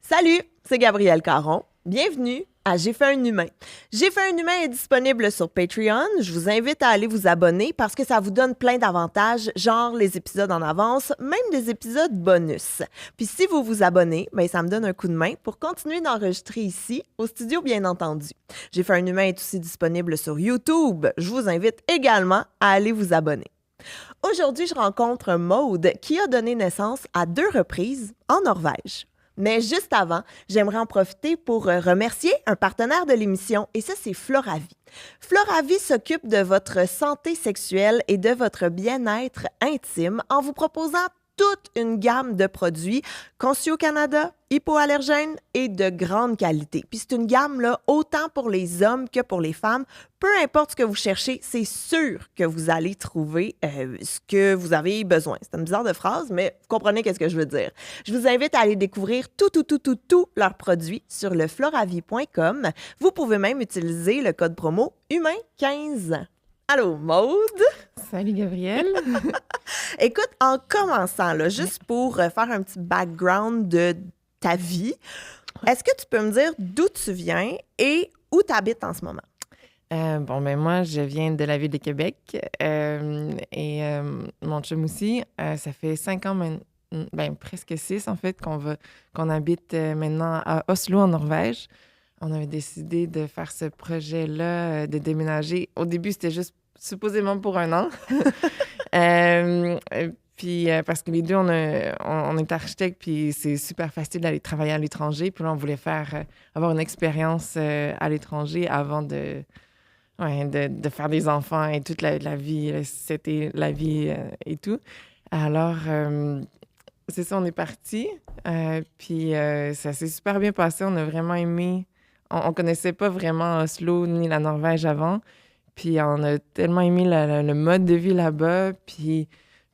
Salut, c'est Gabrielle Caron. Bienvenue à J'ai fait un humain. J'ai fait un humain est disponible sur Patreon. Je vous invite à aller vous abonner parce que ça vous donne plein d'avantages, genre les épisodes en avance, même des épisodes bonus. Puis si vous vous abonnez, ça me donne un coup de main pour continuer d'enregistrer ici, au studio bien entendu. J'ai fait un humain est aussi disponible sur YouTube. Je vous invite également à aller vous abonner. Aujourd'hui, je rencontre Maude qui a donné naissance à 2 reprises en Norvège. Mais juste avant, j'aimerais en profiter pour remercier un partenaire de l'émission, et ça, c'est Floravie. Floravie s'occupe de votre santé sexuelle et de votre bien-être intime en vous proposant toute une gamme de produits conçus au Canada, hypoallergènes et de grande qualité. Puis c'est une gamme là, autant pour les hommes que pour les femmes. Peu importe ce que vous cherchez, c'est sûr que vous allez trouver ce que vous avez besoin. C'est une bizarre de phrase, mais vous comprenez qu'est-ce que je veux dire. Je vous invite à aller découvrir tous leurs produits sur le floravie.com. Vous pouvez même utiliser le code promo HUMAIN15. Allô, Maude? Salut, Gabrielle. Écoute, en commençant, là, juste pour faire un petit background de ta vie, est-ce que tu peux me dire d'où tu viens et où tu habites en ce moment? Moi, je viens de la ville de Québec et mon chum aussi. Ça fait 5 ans, presque 6 en fait, qu'on habite maintenant à Oslo, en Norvège. On avait décidé de faire ce projet-là, de déménager. Au début, c'était juste supposément pour 1 an. Puis parce que les deux, on est architectes, puis c'est super facile d'aller travailler à l'étranger. Puis là, on voulait avoir une expérience à l'étranger avant de faire des enfants et toute la vie, c'était la vie et tout. Alors, c'est ça, on est partis. Puis ça s'est super bien passé. On a vraiment aimé. On connaissait pas vraiment Oslo ni la Norvège avant. Puis on a tellement aimé le mode de vie là-bas. Puis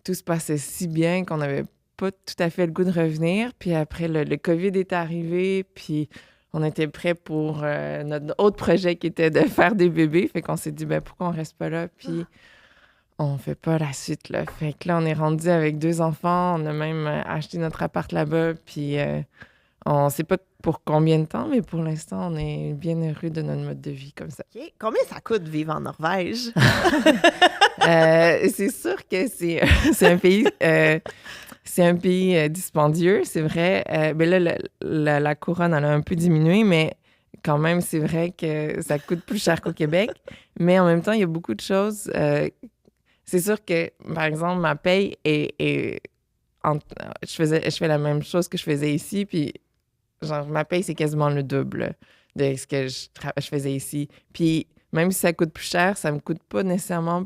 tout se passait si bien qu'on n'avait pas tout à fait le goût de revenir. Puis après, le COVID est arrivé. Puis on était prêts pour notre autre projet qui était de faire des bébés. Fait qu'on s'est dit, pourquoi on reste pas là? Puis on fait pas la suite, là. Fait que là, on est rendu avec 2 enfants. On a même acheté notre appart là-bas. Puis on sait pas pour combien de temps, mais pour l'instant, on est bien heureux de notre mode de vie comme ça. Okay. Combien ça coûte vivre en Norvège? C'est sûr que c'est un pays dispendieux, c'est vrai. Là, la couronne, elle a un peu diminué, mais quand même, c'est vrai que ça coûte plus cher qu'au Québec. Mais en même temps, il y a beaucoup de choses. C'est sûr que, par exemple, ma paye je fais la même chose que je faisais ici, puis genre, ma paye, c'est quasiment le double de ce que je faisais ici. Puis même si ça coûte plus cher, ça me coûte pas nécessairement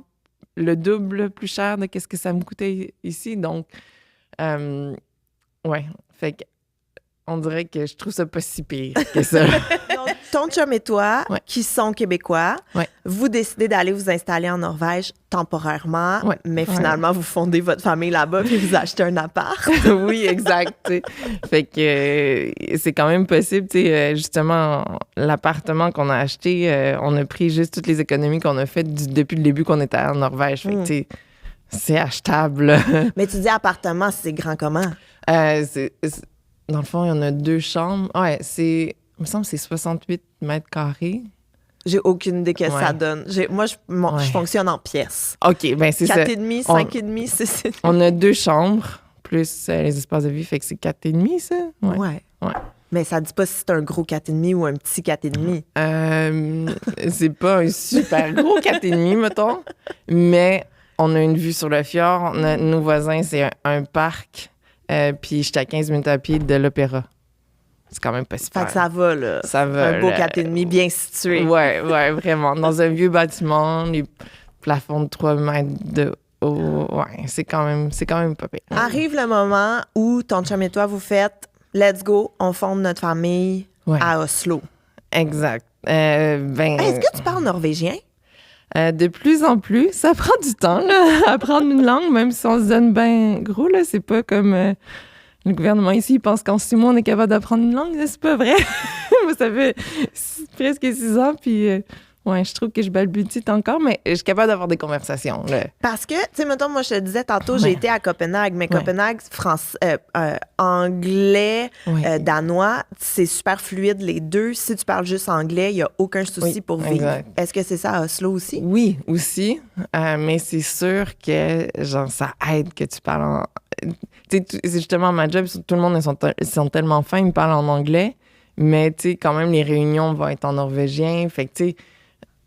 le double plus cher de ce que ça me coûtait ici. Donc, fait que on dirait que je trouve ça pas si pire que ça. Donc, ton chum et toi, qui sont québécois, vous décidez d'aller vous installer en Norvège temporairement, mais finalement, vous fondez votre famille là-bas puis vous achetez un appart. Oui, exact. Fait que c'est quand même possible. Justement, l'appartement qu'on a acheté, on a pris juste toutes les économies qu'on a faites depuis le début qu'on était en Norvège. Fait que c'est achetable. Mais tu dis appartement, c'est grand comment? Dans le fond, il y en a 2 chambres. Il me semble que c'est 68 mètres carrés. J'ai aucune idée que ça donne. Moi, je fonctionne en pièces. OK, c'est ça. 4,5, 5,5, 6,5. On a 2 chambres, plus les espaces de vie, fait que c'est 4,5, ça? Ouais. Mais ça dit pas si c'est un gros 4,5 ou un petit 4,5. C'est pas un super gros 4,5, mettons. Mais on a une vue sur le fjord. Nos voisins, c'est un parc. Puis j'étais à 15 minutes à pied de l'opéra. C'est quand même pas super. Fait que ça va, là. Ça va. Un beau 4,5 bien situé. Ouais, vraiment. Dans un vieux bâtiment, les plafonds de 3 mètres de haut. Ouais, c'est quand même pas pire. Arrive le moment où ton chum et toi, vous faites « Let's go, on fonde notre famille à Oslo ». Exact. Est-ce que tu parles norvégien? De plus en plus, ça prend du temps, là, apprendre une langue, même si on se donne bien gros, là. C'est pas comme le gouvernement ici, il pense qu'en 6 mois, on est capable d'apprendre une langue. C'est pas vrai. Moi, ça fait presque 6 ans, puis Ouais, je trouve que je balbutie encore, mais je suis capable d'avoir des conversations. Là. Parce que, tu sais, mettons, moi, je te disais tantôt, j'ai Ouais. été à Copenhague, mais Ouais. Copenhague, anglais, Ouais. danois, c'est super fluide, les deux. Si tu parles juste anglais, il n'y a aucun souci Oui, pour vivre. exact. Est-ce que c'est ça à Oslo aussi? Oui, aussi, mais c'est sûr que genre ça aide que tu parles en... Tu sais, c'est justement ma job, tout le monde, ils sont tellement fins, ils me parlent en anglais, mais tu sais, quand même, les réunions vont être en norvégien, fait que tu sais,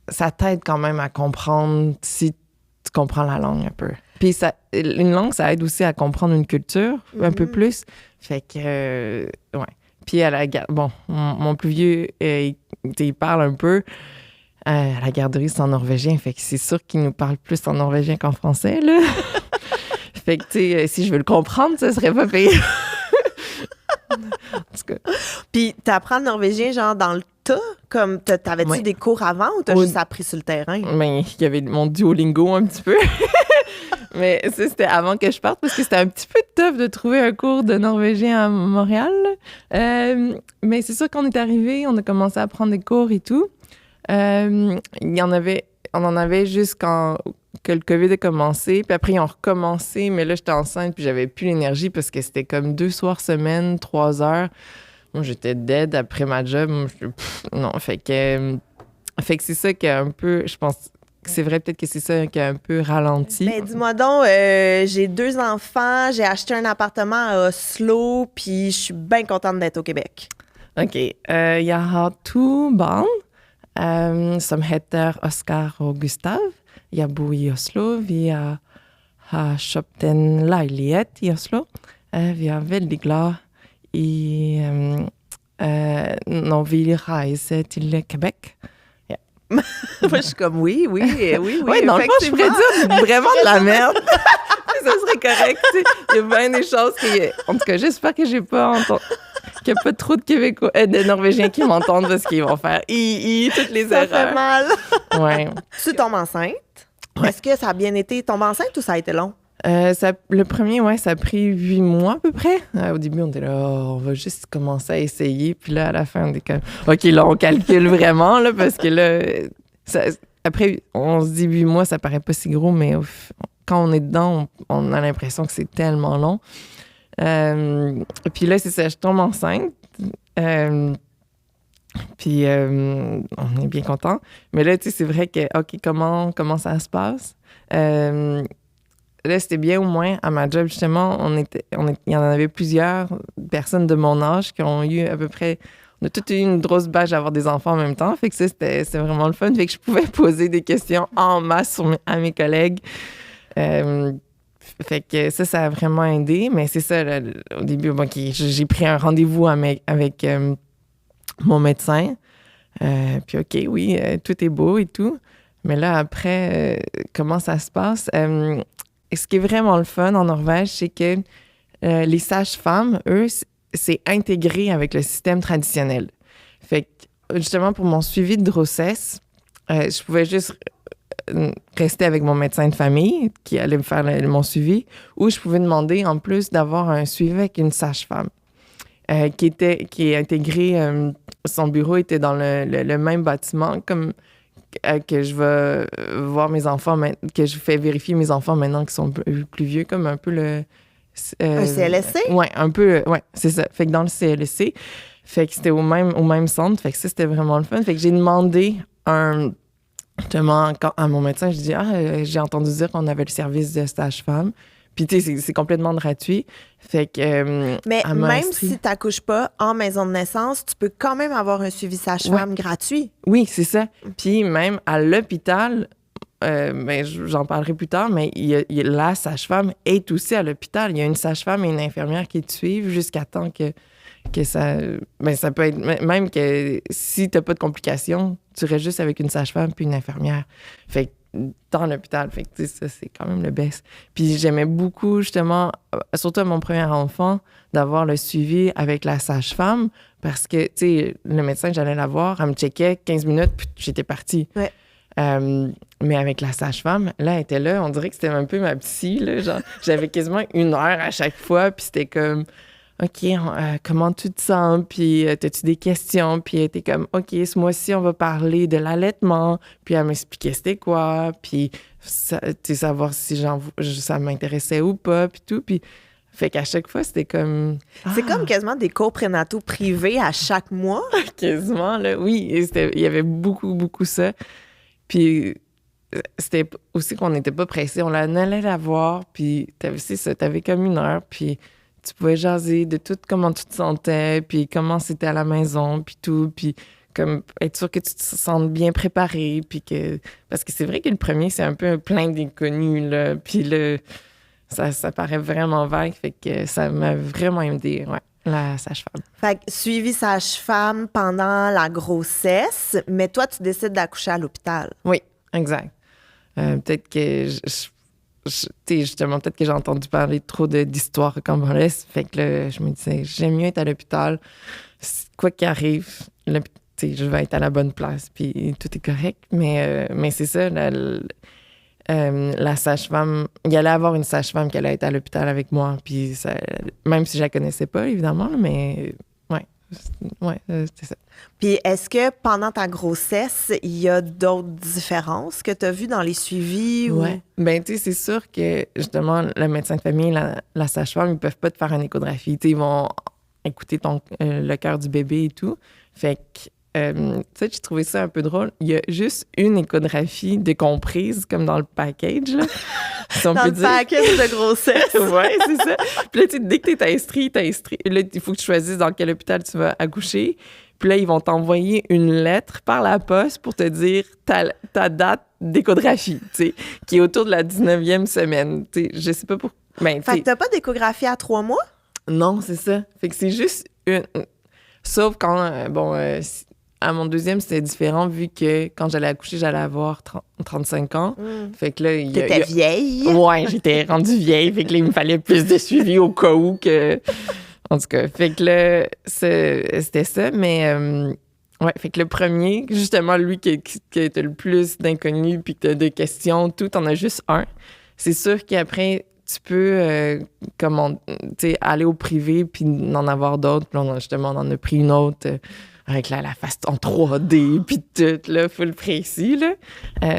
ça t'aide quand même à comprendre si tu comprends la langue un peu. Puis une langue, ça aide aussi à comprendre une culture un peu plus, fait que, ouais. Puis à la bon, mon plus vieux, il parle un peu. À la garderie, c'est en norvégien. Fait que c'est sûr qu'il nous parle plus en norvégien qu'en français, là. Fait que, tu sais, si je veux le comprendre, ça serait pas pire. En tout cas. Puis, t'apprends le norvégien, genre, dans le tas? Comme, t'avais-tu Ouais. des cours avant ou t'as Oui. juste appris sur le terrain? Mais il y avait mon Duolingo un petit peu. Mais ça, c'était avant que je parte parce que c'était un petit peu tough de trouver un cours de norvégien à Montréal. Mais c'est sûr qu'on est arrivé, on a commencé à prendre des cours et tout. On en avait jusqu'en que le COVID a commencé, puis après ils ont recommencé, mais là j'étais enceinte puis j'avais plus l'énergie parce que c'était comme 2 soirs semaine, 3 heures. Moi j'étais dead après ma job. Moi, non, fait que c'est ça qui a un peu, je pense que c'est vrai peut-être que c'est ça qui a un peu ralenti. Ben, dis-moi donc, j'ai 2 enfants, j'ai acheté un appartement à Oslo, puis je suis bien contente d'être au Québec. OK. Jag har 2 barn som heter Oskar og Gustav. Jeg bor i Oslo. Vi har kjøpt en leilighet i Oslo. Vi er veldig glad i når vi reiser til Québec. Moi, je suis comme, oui. Ouais, dans le fond, je pourrais dire vraiment de la merde. Ça serait correct. Tu sais. Il y a bien des choses qui... En tout cas, j'espère que j'ai pas entendu... qu'il n'y a pas trop de Québécois, de Norvégiens qui m'entendent parce qu'ils vont faire toutes les Ça erreurs. fait mal. Ouais. Tu tombes enceinte. Ouais. Est-ce que ça a bien été? Tombe enceinte ou ça a été long? Le premier, ouais, ça a pris 8 mois à peu près. Au début, on était là, on va juste commencer à essayer. Puis là, à la fin, on est comme, OK, là, on calcule vraiment, là, parce que là, après, on se dit 8 mois, ça paraît pas si gros, mais quand on est dedans, on a l'impression que c'est tellement long. Puis là, c'est ça, je tombe enceinte. Puis on est bien content. Mais là, tu sais, c'est vrai que, OK, comment ça se passe? Là, c'était bien au moins à ma job, justement. Il y en avait plusieurs personnes de mon âge qui ont eu à peu près... On a toutes eu une grosse bâche à avoir des enfants en même temps. Fait que ça, c'était vraiment le fun. Fait que je pouvais poser des questions en masse à mes collègues. Fait que ça a vraiment aidé. Mais c'est ça, là, au début, bon, j'ai pris un rendez-vous avec mon médecin. Puis OK, oui, tout est beau et tout. Mais là, après, comment ça se passe? Ce qui est vraiment le fun en Norvège, c'est que les sages-femmes, eux, c'est intégré avec le système traditionnel. Fait que, justement, pour mon suivi de grossesse, je pouvais juste rester avec mon médecin de famille qui allait me faire mon suivi, ou je pouvais demander, en plus, d'avoir un suivi avec une sage-femme qui est intégrée. Son bureau était dans le même bâtiment comme... que je vais voir mes enfants, que je fais vérifier mes enfants maintenant qui sont plus vieux, comme un peu le... un CLSC? Oui, un peu, ouais, c'est ça. Fait que dans le CLSC, fait que c'était au même centre, fait que ça, c'était vraiment le fun. Fait que j'ai demandé justement, à mon médecin, je dis, j'ai entendu dire qu'on avait le service de sage-femme. Puis, tu sais, c'est complètement gratuit. Fait que... Mais même si tu n'accouches pas en maison de naissance, tu peux quand même avoir un suivi sage-femme gratuit. Oui, c'est ça. Puis, même à l'hôpital, ben, j'en parlerai plus tard, mais la sage-femme est aussi à l'hôpital. Il y a une sage-femme et une infirmière qui te suivent jusqu'à temps que ça... Ben, ça peut être... Même que si tu n'as pas de complications, tu restes juste avec une sage-femme puis une infirmière. Fait que dans l'hôpital. Fait que, ça, c'est quand même le best. Puis j'aimais beaucoup, justement, surtout à mon premier enfant, d'avoir le suivi avec la sage-femme parce que, tu sais, le médecin que j'allais la voir, elle me checkait 15 minutes, puis j'étais partie. Ouais. Mais avec la sage-femme, là, elle était là, on dirait que c'était un peu ma psy, là, genre, j'avais quasiment 1 heure à chaque fois, puis c'était comme... OK, comment tu te sens? Puis, as-tu des questions? Puis, elle était comme, OK, ce mois-ci, on va parler de l'allaitement. Puis, elle m'expliquait c'était quoi. Puis, savoir si ça m'intéressait ou pas. Puis tout. Puis, fait qu'à chaque fois, c'était comme... C'est comme quasiment des cours prénataux privés à chaque mois. Quasiment, là. Oui, il y avait beaucoup, beaucoup ça. Puis, c'était aussi qu'on n'était pas pressés. On allait la voir. Puis, t'avais comme 1 heure. Puis... Tu pouvais jaser de tout comment tu te sentais, puis comment c'était à la maison, puis tout, puis comme être sûr que tu te sentes bien préparé, puis que... Parce que c'est vrai que le premier, c'est un peu plein d'inconnus, là, puis là, ça paraît vraiment vague, fait que ça m'a vraiment aidé, ouais, la sage-femme. Fait que suivi sage-femme pendant la grossesse, mais toi, tu décides d'accoucher à l'hôpital. Oui, exact. Peut-être que... justement, peut-être que j'ai entendu parler trop d'histoires rocambolesques. Fait que là, je me disais, j'aime mieux être à l'hôpital. Quoi qu'il arrive, je vais être à la bonne place, puis tout est correct. Mais c'est ça, la sage-femme... Il allait avoir une sage-femme qui allait être à l'hôpital avec moi. Puis ça, même si je la connaissais pas, évidemment, mais c'est ça. Puis est-ce que pendant ta grossesse, il y a d'autres différences que tu as vues dans les suivis? Oui. Ben, tu sais, c'est sûr que, justement, le médecin de famille, la sage-femme, ils peuvent pas te faire une échographie. Tu sais, ils vont écouter le cœur du bébé et tout. Fait que, tu sais, j'ai trouvé ça un peu drôle. Il y a juste une échographie de comprise, comme dans le package, là. Si on dans peut le package de grossesse. Oui, c'est ça. Puis là, dès que t'es inscrit. Là, il faut que tu choisisses dans quel hôpital tu vas accoucher. Puis là, ils vont t'envoyer une lettre par la poste pour te dire ta date d'échographie, tu sais, qui est autour de la 19e semaine. Tu sais, je sais pas pourquoi. Ben, fait que t'as pas d'échographie à 3 mois? Non, c'est ça. Fait que c'est juste une... Sauf quand, à mon deuxième, c'était différent vu que quand j'allais accoucher, j'allais avoir 35 ans. Fait que là... T'étais vieille? Ouais, j'étais rendue vieille. Fait que là, il me fallait plus de suivi au cas où que... En tout cas, fait que là, c'était ça. Mais, ouais, fait que le premier, justement, lui qui était le plus d'inconnus puis que t'as de questions, tout, t'en as juste un. C'est sûr qu'après... Tu peux, aller au privé puis en avoir d'autres. Puis là, justement, on en a pris une autre avec la face en 3D puis tout, là, full précis, là.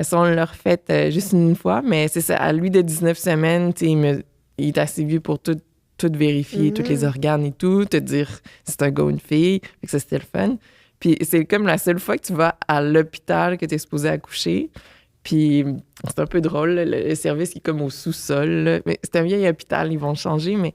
Ça, on l'a refait juste une fois, mais c'est ça, à lui de 19 semaines, il est assez vieux pour tout vérifier, tous les organes et tout, te dire si c'est un gars ou une fille. Fait que ça, c'était le fun. Puis c'est comme la seule fois que tu vas à l'hôpital que tu es supposé accoucher. Puis c'est un peu drôle, le service qui est comme au sous-sol. Là. Mais c'est un vieil hôpital, ils vont changer, mais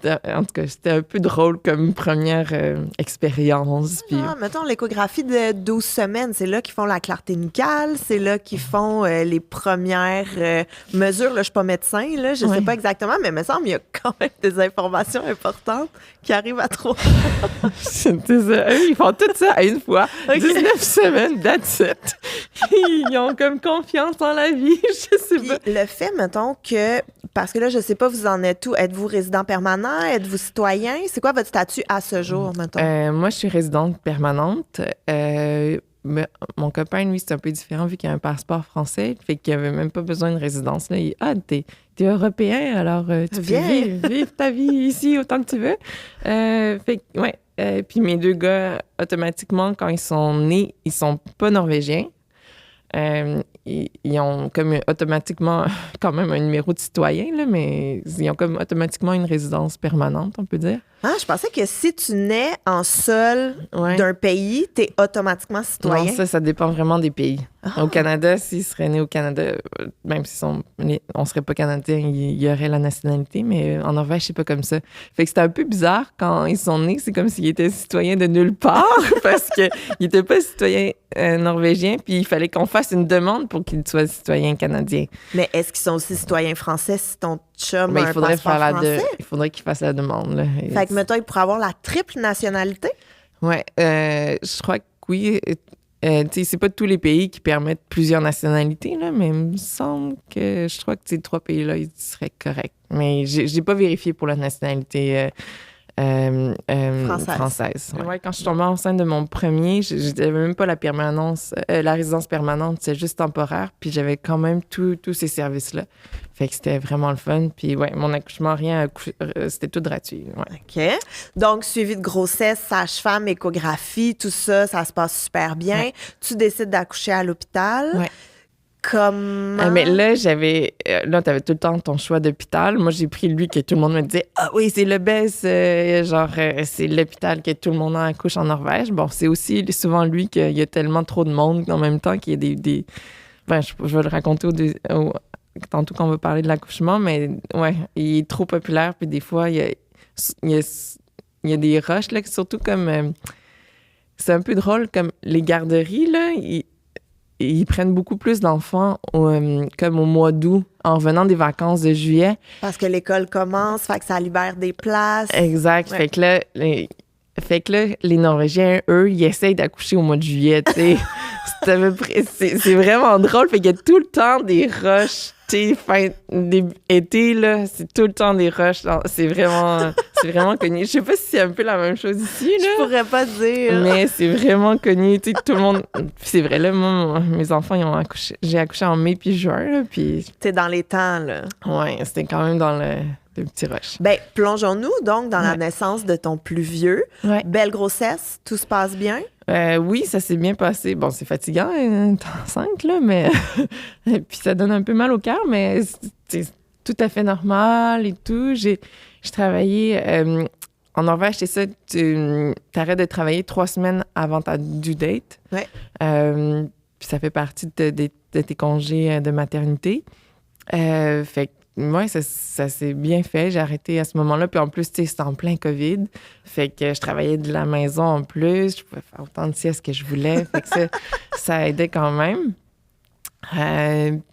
en tout cas, c'était un peu drôle comme première expérience. Puis... mettons, l'échographie de 12 semaines, c'est là qu'ils font la clarté nucale, c'est là qu'ils font les premières mesures. Là, je suis pas médecin, là, je sais pas exactement, mais il me semble qu'il y a quand même des informations importantes qui arrivent à 3 mois. C'est ça. Ils font tout ça à une fois. Okay. 19 semaines, that's it. Ils ont comme confiance en la vie, je sais Puis pas. Le fait, mettons, que... Parce que là, je sais pas, vous en êtes où? Êtes-vous résident permanent? Êtes-vous citoyen? C'est quoi votre statut à ce jour, mettons? Moi, je suis résidente permanente. Mais mon copain, lui, c'est un peu différent vu qu'il a un passeport français. Fait qu'il avait même pas besoin de résidence. Là. T'es européen, alors tu peux vivre ta vie ici autant que tu veux. Fait que, ouais. Puis mes 2 gars, automatiquement, quand ils sont nés, ils sont pas norvégiens. Ils ont comme automatiquement quand même un numéro de citoyen, là, mais ils ont comme automatiquement une résidence permanente, on peut dire. Ah, je pensais que si tu nais en sol d'un pays, t'es automatiquement citoyen. Non, ça dépend vraiment des pays. Au Canada, s'ils seraient nés au Canada, même si on serait pas Canadien, il y aurait la nationalité, mais en Norvège, c'est pas comme ça. Fait que c'était un peu bizarre quand ils sont nés, c'est comme s'ils étaient citoyens de nulle part, parce qu'ils étaient pas citoyens norvégiens, puis il fallait qu'on fasse une demande pour qu'ils soient citoyens canadiens. Mais est-ce qu'ils sont aussi citoyens français si ton chum a un passeport français? Il faudrait qu'il fasse la demande. Là. Fait que, mettons, il pourrait avoir la triple nationalité? Oui, je crois que oui. C'est pas tous les pays qui permettent plusieurs nationalités, là, mais il me semble que je crois que ces 3 pays-là, ils seraient corrects. Mais j'ai pas vérifié pour la nationalité Française. Ouais. Ouais, quand je suis tombée enceinte de mon premier, j'avais même pas la résidence permanente, c'est juste temporaire. Puis j'avais quand même tous ces services-là. Fait que c'était vraiment le fun. Puis ouais, mon accouchement, c'était tout gratuit. Ouais. OK. Donc, suivi de grossesse, sage-femme, échographie, tout ça, ça se passe super bien. Ouais. Tu décides d'accoucher à l'hôpital. Ouais. Comment? Mais là, t'avais tout le temps ton choix d'hôpital. Moi, j'ai pris lui que tout le monde me disait « Ah oui, c'est le best! C'est l'hôpital que tout le monde accouche en Norvège. » Bon, c'est aussi souvent lui qu'il y a tellement trop de monde en même temps qu'il y a des... Ben, je vais le raconter tantôt quand on va parler de l'accouchement, mais ouais, il est trop populaire. Puis des fois, il y a des rushs, là, surtout comme... c'est un peu drôle, comme les garderies, là, ils prennent beaucoup plus d'enfants comme au mois d'août, en revenant des vacances de juillet. Parce que l'école commence, fait que ça libère des places. Exact. Ouais. Fait que là, les Norvégiens, eux, ils essayent d'accoucher au mois de juillet, tu sais. C'est à peu près... C'est vraiment drôle. Fait qu'il y a tout le temps des rushs, tu sais, été, là, c'est tout le temps des rushs. C'est vraiment connu. Je sais pas si c'est un peu la même chose ici, là. Je pourrais pas dire. Mais c'est vraiment connu, tu sais, tout le monde... C'est vrai, là, moi, mes enfants, ils ont accouché... J'ai accouché en mai puis juin, là, puis... T'es dans les temps, là. Ouais, c'était quand même dans le petit rush. Ben, plongeons-nous donc dans la naissance de ton plus vieux. Ouais. Belle grossesse, tout se passe bien? Oui, ça s'est bien passé. Bon, c'est fatigant, t'es enceinte, là, mais... puis ça donne un peu mal au cœur, mais c'est tout à fait normal et tout. J'ai travaillé... en Norvège, c'est ça, t'arrêtes de travailler 3 semaines avant ta due date. Ouais. Puis ça fait partie de tes congés de maternité. Fait que ouais, ça s'est bien fait. J'ai arrêté à ce moment-là. Puis en plus, tu sais, c'était en plein COVID. Fait que je travaillais de la maison en plus. Je pouvais faire autant de siestes que je voulais. Fait que ça aidait quand même.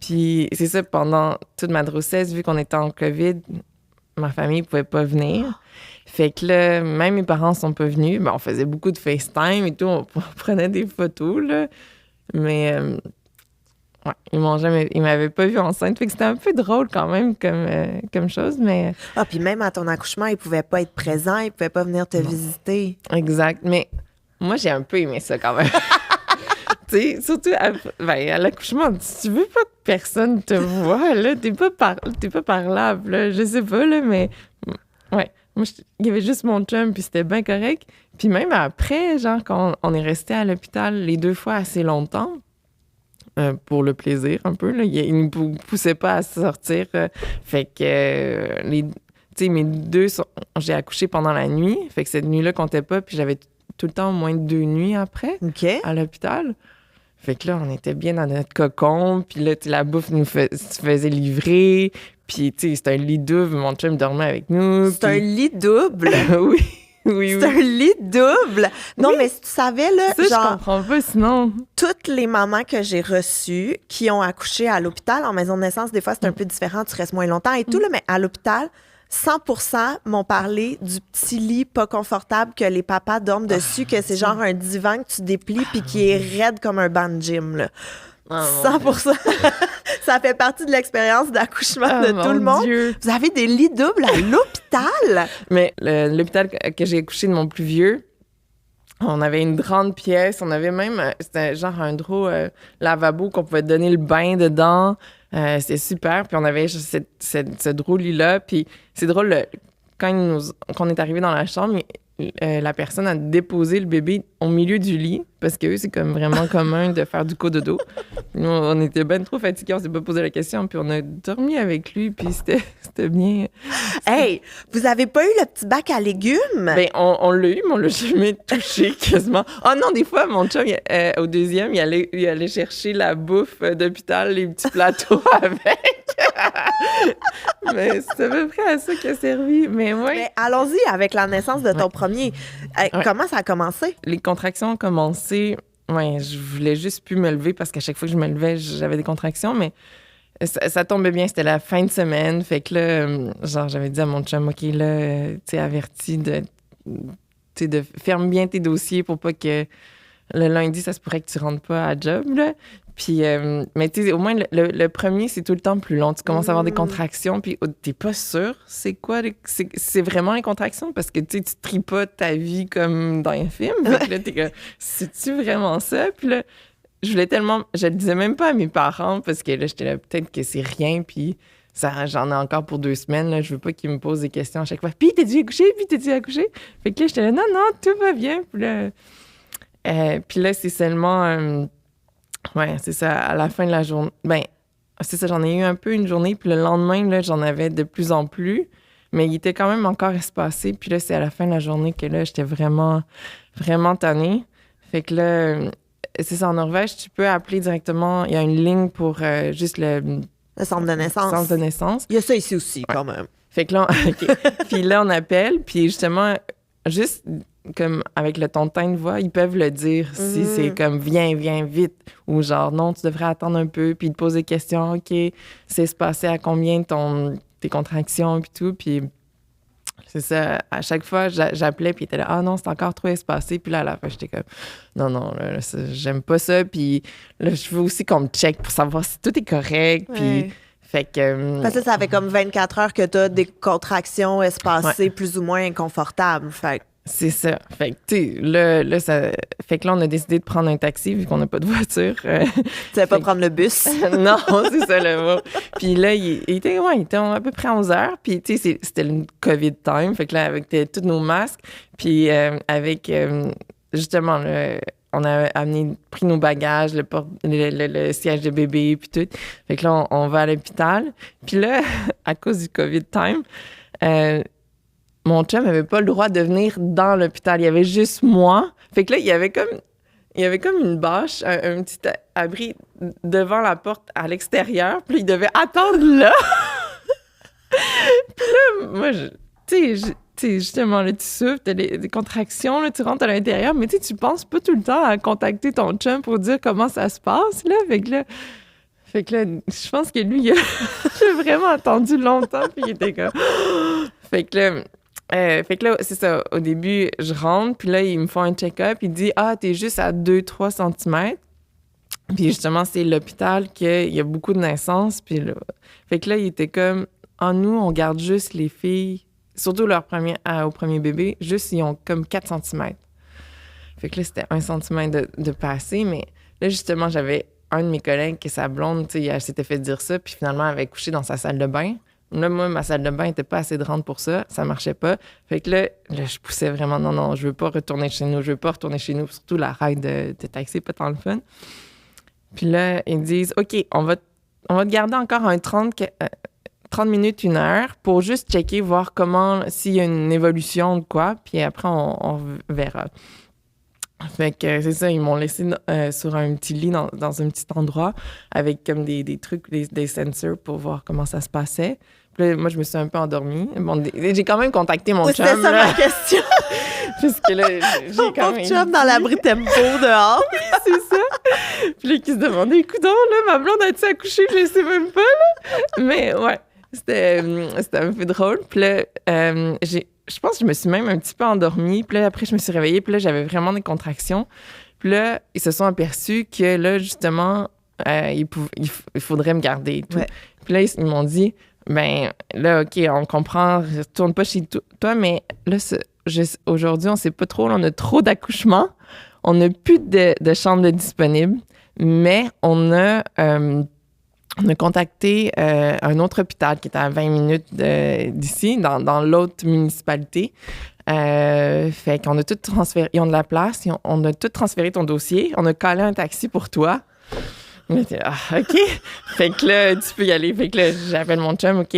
Puis c'est ça, pendant toute ma grossesse, vu qu'on était en COVID, ma famille ne pouvait pas venir. Fait que là, même mes parents sont pas venus. Ben, on faisait beaucoup de FaceTime et tout. On prenait des photos, là. Mais... ouais, ils m'avaient pas vue enceinte. Fait que c'était un peu drôle quand même comme chose, mais... Ah, puis même à ton accouchement, ils pouvaient pas être présents, ils pouvaient pas venir te visiter. Exact. Mais moi, j'ai un peu aimé ça quand même. Tu sais, surtout à l'accouchement, tu veux pas que personne te voie, là. T'es pas parlable, là. Je sais pas, là, mais... ouais. Moi, il y avait juste mon chum, puis c'était bien correct. Puis même après, genre, quand on est resté à l'hôpital les 2 fois assez longtemps, pour le plaisir un peu, là. Il ne nous poussait pas à sortir. Fait que tu sais, j'ai accouché pendant la nuit. Fait que cette nuit-là comptait pas. Puis j'avais tout le temps au moins 2 nuits après à l'hôpital. Fait que là, on était bien dans notre cocon. Puis là, la bouffe nous faisait livrer. Puis tu sais, c'était un lit double. Mon chum dormait avec nous. C'est un lit double? Oui. Oui. C'est un lit double. Non, oui. Mais si tu savais, là, ça, genre... je comprends pas, sinon... Toutes les mamans que j'ai reçues qui ont accouché à l'hôpital, en maison de naissance, des fois, c'est un peu différent, tu restes moins longtemps et tout, là, mais à l'hôpital, 100% m'ont parlé du petit lit pas confortable que les papas dorment dessus, que c'est genre un divan que tu déplies puis qui est raide comme un banc de gym, là. 100%. Ça fait partie de l'expérience d'accouchement de tout le monde. Dieu. Vous avez des lits doubles à l'hôpital? Mais l'hôpital que j'ai accouché de mon plus vieux, on avait une grande pièce. On avait même, c'était genre un drôle lavabo qu'on pouvait donner le bain dedans. C'est super. Puis on avait ce drôle lit-là. Puis c'est drôle, quand on est arrivé dans la chambre, la personne a déposé le bébé au milieu du lit parce que eux, c'est comme vraiment commun de faire du cododo. Nous, on était ben trop fatigués, on s'est pas posé la question, puis on a dormi avec lui, puis c'était bien. Hey, vous avez pas eu le petit bac à légumes? Ben, on l'a eu, mais on l'a jamais touché quasiment. Oh non, des fois, mon chum, au deuxième, il allait chercher la bouffe d'hôpital, les petits plateaux avec. Mais c'est à peu près à ça qu'il a servi. Mais ouais. Mais allons-y avec la naissance de ton premier. Comment ça a commencé? Les contractions ont commencé. Ouais, je voulais juste plus me lever parce qu'à chaque fois que je me levais, j'avais des contractions, mais ça tombait bien. C'était la fin de semaine. Fait que là, genre, j'avais dit à mon chum, OK, là, tu sais, averti de ferme bien tes dossiers pour pas que le lundi, ça se pourrait que tu rentres pas à job, là. Puis, mais tu sais, au moins, le premier, c'est tout le temps plus long. Tu commences à avoir des contractions, puis t'es pas sûr c'est quoi, c'est vraiment une contraction, parce que tu sais, tu tripotes ta vie comme dans un film. Fait que là, t'es comme, c'est-tu vraiment ça? Puis là, je le disais même pas à mes parents, parce que là, j'étais là, peut-être que c'est rien, puis j'en ai encore pour 2 semaines, là. Je veux pas qu'ils me posent des questions à chaque fois. Puis, t'es-tu accouché? Puis, t'es-tu accouché? Fait que là, j'étais là, non, tout va bien. Puis là, c'est seulement... ouais, c'est ça. À la fin de la journée, ben, c'est ça, j'en ai eu un peu une journée, puis le lendemain, là, j'en avais de plus en plus, mais il était quand même encore espacé. Puis là, c'est à la fin de la journée que là, j'étais vraiment, vraiment tannée. Fait que là, c'est ça, en Norvège, tu peux appeler directement. Il y a une ligne pour juste le centre de naissance. Centre de naissance. Il y a ça ici aussi, quand même. Fait que là, OK. Puis là, on appelle, puis justement, juste comme avec le ton de teint de voix, ils peuvent le dire si c'est comme viens vite, ou genre non, tu devrais attendre un peu, puis ils te posent des questions, OK, c'est se passer à combien tes contractions, puis tout, puis c'est ça, à chaque fois, j'appelais, puis il était là, ah non, c'est encore trop espacé, puis là, à la fin, j'étais comme, non, là, j'aime pas ça, puis là, je veux aussi qu'on me check pour savoir si tout est correct, puis... Fait que... Parce que ça fait comme 24 heures que t'as des contractions espacées plus ou moins inconfortables, fait que... C'est ça. Fait que, tu sais, là, ça... Fait que là, on a décidé de prendre un taxi, vu qu'on n'a pas de voiture. Tu savais pas prendre le bus? Non, c'est ça le mot. Puis là, il était à peu près 11 heures. Puis, tu sais, c'était le COVID time. Fait que là, avec tous nos masques, puis avec, justement, on a pris nos bagages, le siège de bébé, puis tout. Fait que là, on va à l'hôpital. Puis là, à cause du COVID time, mon chum n'avait pas le droit de venir dans l'hôpital. Il y avait juste moi. Fait que là, il y avait comme une bâche, un petit abri devant la porte à l'extérieur. Puis il devait attendre là. Puis là, moi, tu sais, justement, là, tu souffres, t'as des contractions, là, tu rentres à l'intérieur, mais tu penses pas tout le temps à contacter ton chum pour dire comment ça se passe, là. Fait que là, je pense que lui, il a vraiment attendu longtemps, puis il était comme... Fait que là, c'est ça. Au début, je rentre, puis là, ils me font un check-up. Il dit « Ah, t'es juste à 2-3 cm. » Puis justement, c'est l'hôpital qu'il y a beaucoup de naissances. Puis là, fait que là, il était comme « Ah, nous, on garde juste les filles, surtout au premier bébé, juste ils ont comme 4 cm. » Fait que là, c'était 1 cm de passer. Mais là, justement, j'avais un de mes collègues qui est sa blonde, tu sais, elle s'était fait dire ça, puis finalement, elle avait couché dans sa salle de bain. Là, moi, ma salle de bain n'était pas assez grande pour ça. Ça marchait pas. Fait que là, je poussais vraiment, non, je veux pas retourner chez nous. Surtout la ride de taxi, pas tant le fun. Puis là, ils disent, OK, on va te garder encore un 30 minutes, 1 heure pour juste checker, voir s'il y a une évolution de quoi. Puis après, on verra. Fait que c'est ça, ils m'ont laissé sur un petit lit dans un petit endroit avec comme des trucs, des sensors pour voir comment ça se passait. Puis là, moi, je me suis un peu endormie. Bon, j'ai quand même contacté mon chum. C'était ça ma question. Jusque là, j'ai quand même... chum dans l'abri tempo dehors. C'est ça. Puis là, qui se demandait, coudonc, là, ma blonde a-t-il accouché? Je sais même pas, là. Mais ouais, c'était un peu drôle. Puis là, je pense que je me suis même un petit peu endormie. Puis là, après, je me suis réveillée. Puis là, j'avais vraiment des contractions. Puis là, ils se sont aperçus que là, justement, il faudrait me garder et tout. Ouais. Puis là, ils m'ont dit, ben là, OK, on comprend, retourne pas chez toi, mais là, aujourd'hui, on sait pas trop. Là, on a trop d'accouchements. On n'a plus de chambres disponibles. Mais on a contacté un autre hôpital qui était à 20 minutes d'ici, dans l'autre municipalité. Fait qu'on a tout transféré. Ils ont de la place. On a tout transféré ton dossier. On a collé un taxi pour toi. OK. Fait que là, tu peux y aller. Fait que là, j'appelle mon chum, OK,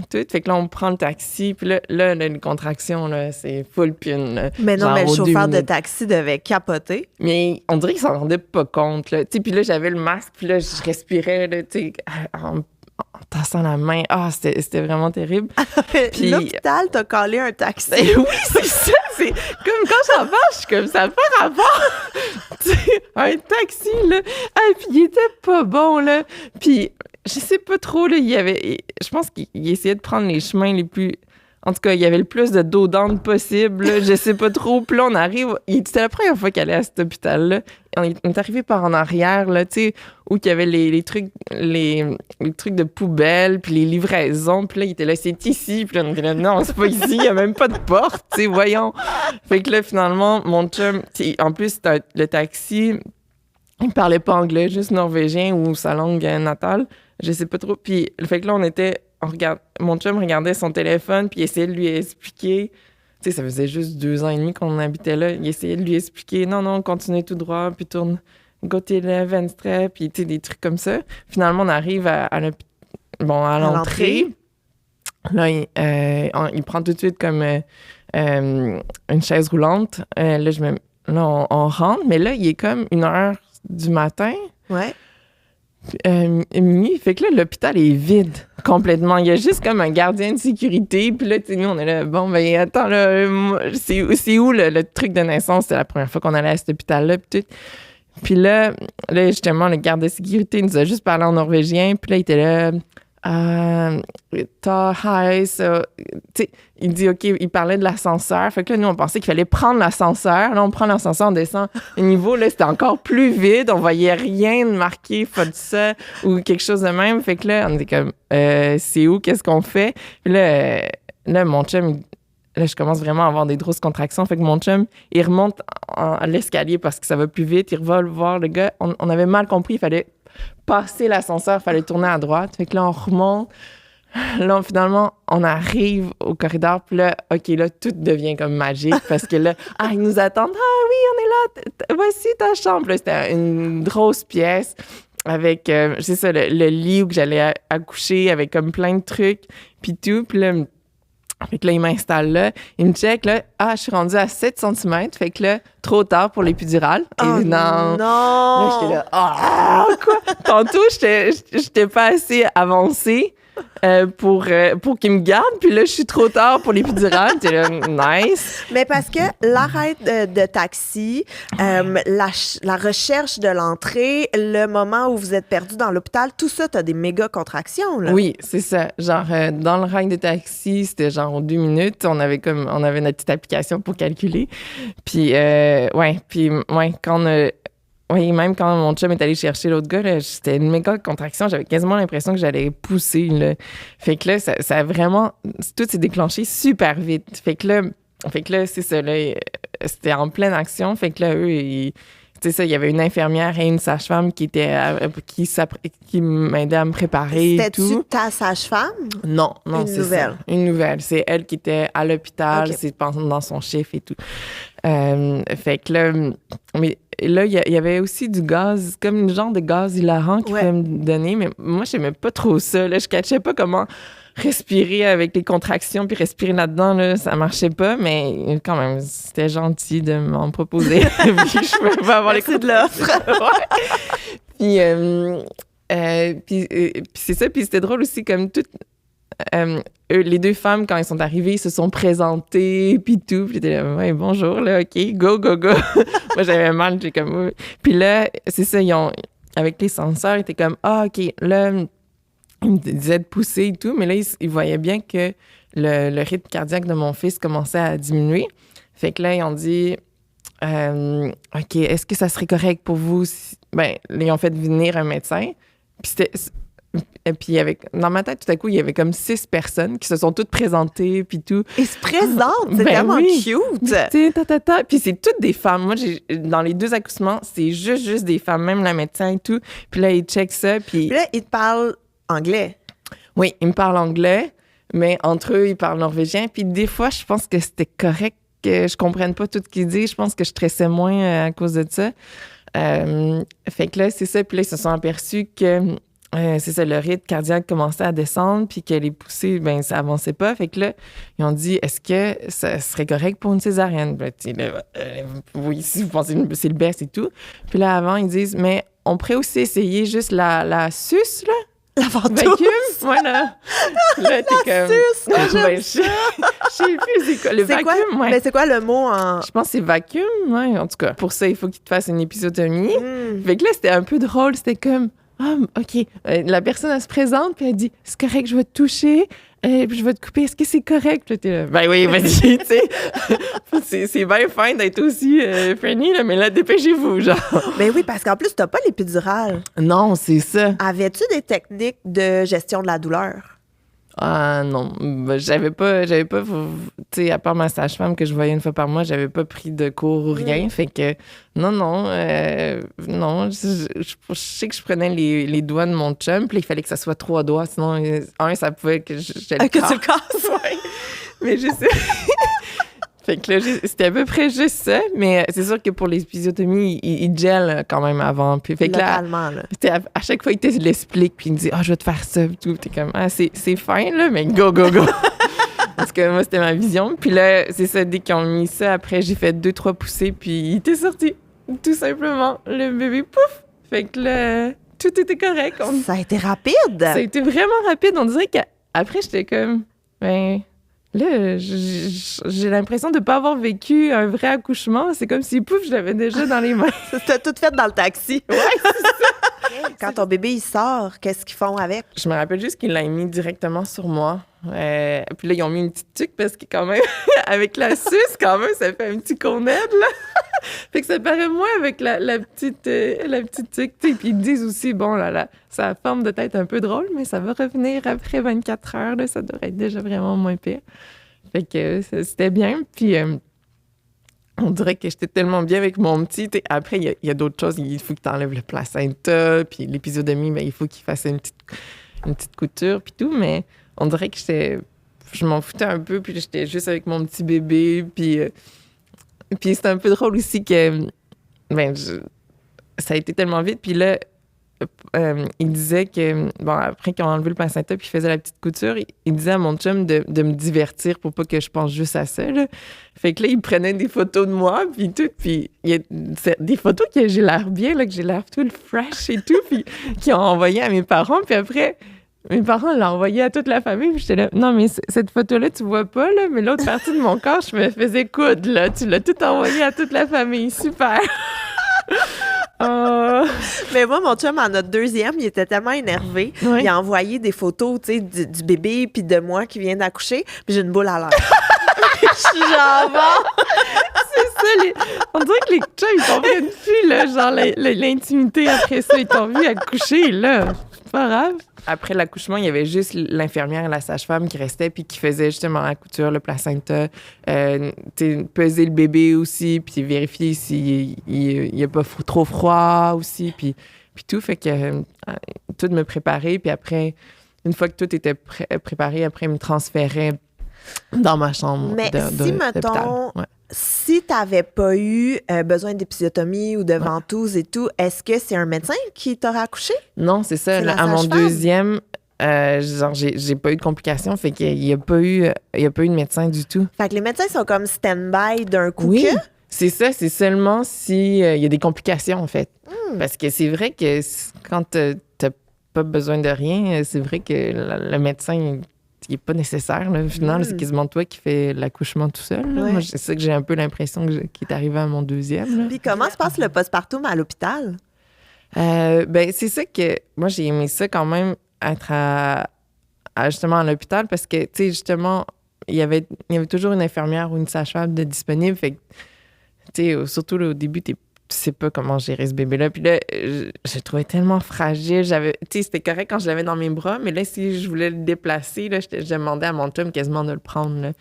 tout. Fait que là, on prend le taxi. Puis là une contraction, là, c'est full pune. Mais non, mais le chauffeur de taxi devait capoter. Mais on dirait qu'il s'en rendait pas compte, là. Tu sais, puis là, j'avais le masque. Puis là, je respirais, là, tu sais, en tassant la main. Ah, c'était vraiment terrible. Puis l'hôpital t'a collé un taxi. Ben oui, c'est ça. C'est comme quand j'en parle, je suis comme ça n'a pas rapport. Un taxi, là. Ah, puis il était pas bon, là. Puis je sais pas trop, là, je pense qu'il essayait de prendre les chemins les plus... En tout cas, il y avait le plus de dos d'âne possible. Là, je sais pas trop. Puis là, on arrive. C'était la première fois qu'elle allait à cet hôpital-là. On est arrivé par en arrière, là, tu sais, où il y avait les trucs de poubelle, puis les livraisons. Puis là, il était là, c'est ici. Puis là, on était là, non, c'est pas ici. Il y a même pas de porte, tu sais, voyons. Fait que là, finalement, mon chum, en plus, le taxi, il parlait pas anglais, juste norvégien ou sa langue natale. Je sais pas trop. Puis, fait que là, mon chum regardait son téléphone, puis il essayait de lui expliquer. Tu sais, ça faisait juste 2 ans et demi qu'on habitait là. Il essayait de lui expliquer, non, continue tout droit, puis tourne, go to the Venstre, puis tu sais, des trucs comme ça. Finalement, on arrive à l'entrée. Là, il prend tout de suite comme une chaise roulante. Là, on rentre, mais là, il est comme 1h du matin. Ouais. Minuit. Fait que là, l'hôpital est vide complètement. Il y a juste comme un gardien de sécurité. Puis là, tu sais, nous, on est là, bon, ben attends, là, c'est où le truc de naissance? C'était la première fois qu'on allait à cet hôpital-là. Puis là, justement, le garde de sécurité nous a juste parlé en norvégien. Puis là, il était là... il dit, OK, il parlait de l'ascenseur. Fait que là, nous, on pensait qu'il fallait prendre l'ascenseur. Là, on prend l'ascenseur, on descend. Le niveau, là, c'était encore plus vide. On voyait rien de marqué, faut de ça, ou quelque chose de même. Fait que là, on était comme, c'est où? Qu'est-ce qu'on fait? Puis là, mon chum, là, je commence vraiment à avoir des grosses contractions. Fait que mon chum, il remonte à l'escalier parce que ça va plus vite. Il va voir le gars. On avait mal compris. Il fallait passer l'ascenseur, il fallait tourner à droite. Fait que là, on remonte. Là, finalement, on arrive au corridor. Puis là, OK, là, tout devient comme magique parce que là, ils nous attendent. Ah oui, on est là. Voici ta chambre. Là, c'était une grosse pièce avec, c'est ça, le lit où j'allais accoucher avec comme plein de trucs. Puis tout. Puis là, fait que là, il m'installe là. Il me check, là. Je suis rendue à 7 cm. Fait que là, trop tard pour l'épidurale. Oh non! Là, j'étais là, quoi? Tantôt, j'étais pas assez avancée pour qu'il me garde. Puis là, je suis trop tard pour l'épidurale. J'étais là, nice. Mais parce que l'arrêt de taxi, la recherche de l'entrée, le moment où vous êtes perdu dans l'hôpital, tout ça, t'as des méga contractions, là. Oui, c'est ça. Genre, dans le rail de taxi, c'était genre en 2 minutes. On avait notre petite application pour calculer. Puis, même quand mon chum est allé chercher l'autre gars, là, c'était une méga contraction. J'avais quasiment l'impression que j'allais pousser, là. Fait que là, ça a vraiment... Tout s'est déclenché super vite. Fait que là, c'est ça, là, c'était en pleine action. Fait que là, eux, tu sais ça, il y avait une infirmière et une sage-femme qui m'aidaient à me préparer et tout. C'était-tu ta sage-femme? Non, c'est nouvelle. Ça. Une nouvelle. C'est elle qui était à l'hôpital, Okay. C'est dans son chiffre et tout. Fait que là, mais là, il y avait aussi du gaz, comme une genre de gaz hilarant qu'il pouvait me donner, mais moi, j'aimais pas trop ça. Là, je catchais pas comment respirer avec les contractions, puis respirer là-dedans, là, ça marchait pas, mais quand même, c'était gentil de m'en proposer. Puis je pouvais pas avoir Merci de l'offre. Puis c'est ça, puis c'était drôle aussi, comme tout... les 2 femmes, quand elles sont arrivées, ils se sont présentées, puis tout. Puis j'étais là, ouais, bonjour, là, OK, go. Moi, j'avais mal, j'étais comme... Puis là, c'est ça, avec les censeurs, ils étaient comme, OK, là, ils me disaient de pousser et tout, mais là, ils voyaient bien que le rythme cardiaque de mon fils commençait à diminuer. Fait que là, ils ont dit, OK, est-ce que ça serait correct pour vous? Ils ont fait venir un médecin. Puis dans ma tête, tout à coup, il y avait comme 6 personnes qui se sont toutes présentées, puis tout. Ils se présentent, c'est tellement cute! Puis c'est toutes des femmes. Moi, dans les 2 accouchements, c'est juste des femmes, même la médecin et tout. Puis là, ils checkent ça, puis là, ils te parlent anglais. Oui, ils me parlent anglais, mais entre eux, ils parlent norvégien. Puis des fois, je pense que c'était correct que je comprenne pas tout ce qu'ils disent. Je pense que je stressais moins à cause de ça. Fait que là, c'est ça. Puis là, ils se sont aperçus que... c'est ça, le rythme cardiaque commençait à descendre, puis que les poussées, ça avançait pas. Fait que là, ils ont dit, est-ce que ça serait correct pour une césarienne? Oui, si vous pensez que c'est le best et tout. Puis là, avant, ils disent, mais on pourrait aussi essayer juste la suce, là? La ventouse? Vacuum? Voilà. Là, t'es comme... Suce, je sais plus, c'est quoi? Le vacuum, ouais. Mais c'est quoi le mot en... Je pense que c'est vacuum, ouais, en tout cas. Pour ça, il faut qu'il te fasse une épisiotomie. Fait que là, c'était un peu drôle. C'était comme... Ah, OK. La personne, elle se présente, puis elle dit, c'est correct, je vais te toucher, puis je vais te couper. Est-ce que c'est correct? Puis là, t'es là, ben oui, vas-y, tu sais. C'est bien fin d'être aussi friendly, là, mais là, dépêchez-vous, genre. Ben oui, parce qu'en plus, t'as pas l'épidurale. Non, c'est ça. Avais-tu des techniques de gestion de la douleur? Ah non, ben, j'avais pas, tu sais, à part ma sage-femme que je voyais une fois par mois, j'avais pas pris de cours ou rien, fait que non, je sais que je prenais les doigts de mon chum, puis il fallait que ça soit 3 doigts, sinon, ça pouvait que je le Que casse. tu le casses? Ouais. Mais je sais... Fait que là, c'était à peu près juste ça, mais c'est sûr que pour l'épisiotomie, il gèle quand même avant. Puis, fait que là, Localement, là. à chaque fois, il te l'explique, puis il me dit « Ah, je vais te faire ça. » Puis tout. T'es comme « Ah, c'est fin, là, mais go, go, go. » Parce que moi, c'était ma vision. Puis là, c'est ça, dès qu'ils ont mis ça, après, j'ai fait 2-3 poussées, puis il était sorti. Tout simplement. Le bébé, pouf! Fait que là, tout était correct. Ça a été rapide! Ça a été vraiment rapide. On dirait qu'après, j'étais comme... Ben... Là, j'ai l'impression de ne pas avoir vécu un vrai accouchement. C'est comme si, pouf, je l'avais déjà dans les mains. C'était tout fait dans le taxi. Ouais, c'est ça. Quand ton bébé, il sort, qu'est-ce qu'ils font avec? Je me rappelle juste qu'ils l'ont mis directement sur moi. Puis là, ils ont mis une petite tuque parce que quand même, avec la suce, quand même, ça fait un petit cornet, là. Fait que ça paraît moins avec la petite tuque. Puis ils disent aussi, bon, là, ça a forme de tête un peu drôle, mais ça va revenir après 24 heures. Là, ça devrait être déjà vraiment moins pire. Fait que c'était bien. Puis on dirait que j'étais tellement bien avec mon petit. Après, il y a d'autres choses. Il faut que tu enlèves le placenta. Puis l'épisodemie, ben, il faut qu'il fasse une petite couture. Puis tout. Mais on dirait que je m'en foutais un peu. Puis j'étais juste avec mon petit bébé. Puis c'était un peu drôle aussi que ça a été tellement vite. Puis là, il disait que, bon, après qu'ils ont enlevé le placenta puis qu'il faisait la petite couture, il disait à mon chum de me divertir pour pas que je pense juste à ça, là. Fait que là, il prenait des photos de moi puis tout. Puis il y a des photos que j'ai l'air bien, là, que j'ai l'air tout fresh et tout, puis qu'ils ont envoyé à mes parents. Puis après... Mes parents l'ont envoyé à toute la famille, puis j'étais là, non, mais cette photo-là, tu vois pas, là, mais l'autre partie de mon corps, je me faisais coudre, là. Tu l'as tout envoyé à toute la famille. Super! Mais moi, mon chum, en notre deuxième, il était tellement énervé. Oui. Il a envoyé des photos, tu sais, du bébé puis de moi qui vient d'accoucher, puis j'ai une boule à l'air. Je suis genre, bon. C'est ça, on dirait que les chums, ils comprennent plus, là, genre l'intimité après ça. Ils t'ont vu accoucher, là. C'est pas grave. Après l'accouchement, il y avait juste l'infirmière et la sage-femme qui restaient puis qui faisaient justement la couture, le placenta, peser le bébé aussi, puis vérifier s'il n'y a pas trop froid aussi, puis tout. Fait que tout me préparer, puis après, une fois que tout était préparé, après, ils me transféraient dans ma chambre. Mais si, mettons, si tu n'avais pas eu besoin d'épisiotomie ou de ventouse et tout, est-ce que c'est un médecin qui t'aurait accouché? Non, c'est ça. C'est À mon deuxième, genre, j'ai pas eu de complications, fait qu'il n'y a pas eu de médecin du tout. Fait que les médecins sont comme stand-by d'un coup Oui, que... c'est ça. C'est seulement s'il y a des complications, en fait. Parce que c'est vrai que quand t'as pas besoin de rien, c'est vrai que le médecin... il n'est pas nécessaire. Là. Au final, c'est quasiment toi qui fais l'accouchement tout seul. Ouais. Moi, c'est ça que j'ai un peu l'impression qui est arrivé à mon deuxième. Là. Puis comment se passe le postpartum à l'hôpital? Ben, c'est ça que... Moi, j'ai aimé ça quand même, être justement à l'hôpital, parce que, tu sais, justement, il y avait toujours une infirmière ou une sage-femme de disponible. Fait que, tu sais, surtout là, au début, tu sais pas comment gérer ce bébé-là. Puis là, je le trouvais tellement fragile. Tu sais, c'était correct quand je l'avais dans mes bras, mais là, si je voulais le déplacer, là, je demandais à mon chum quasiment de le prendre, là.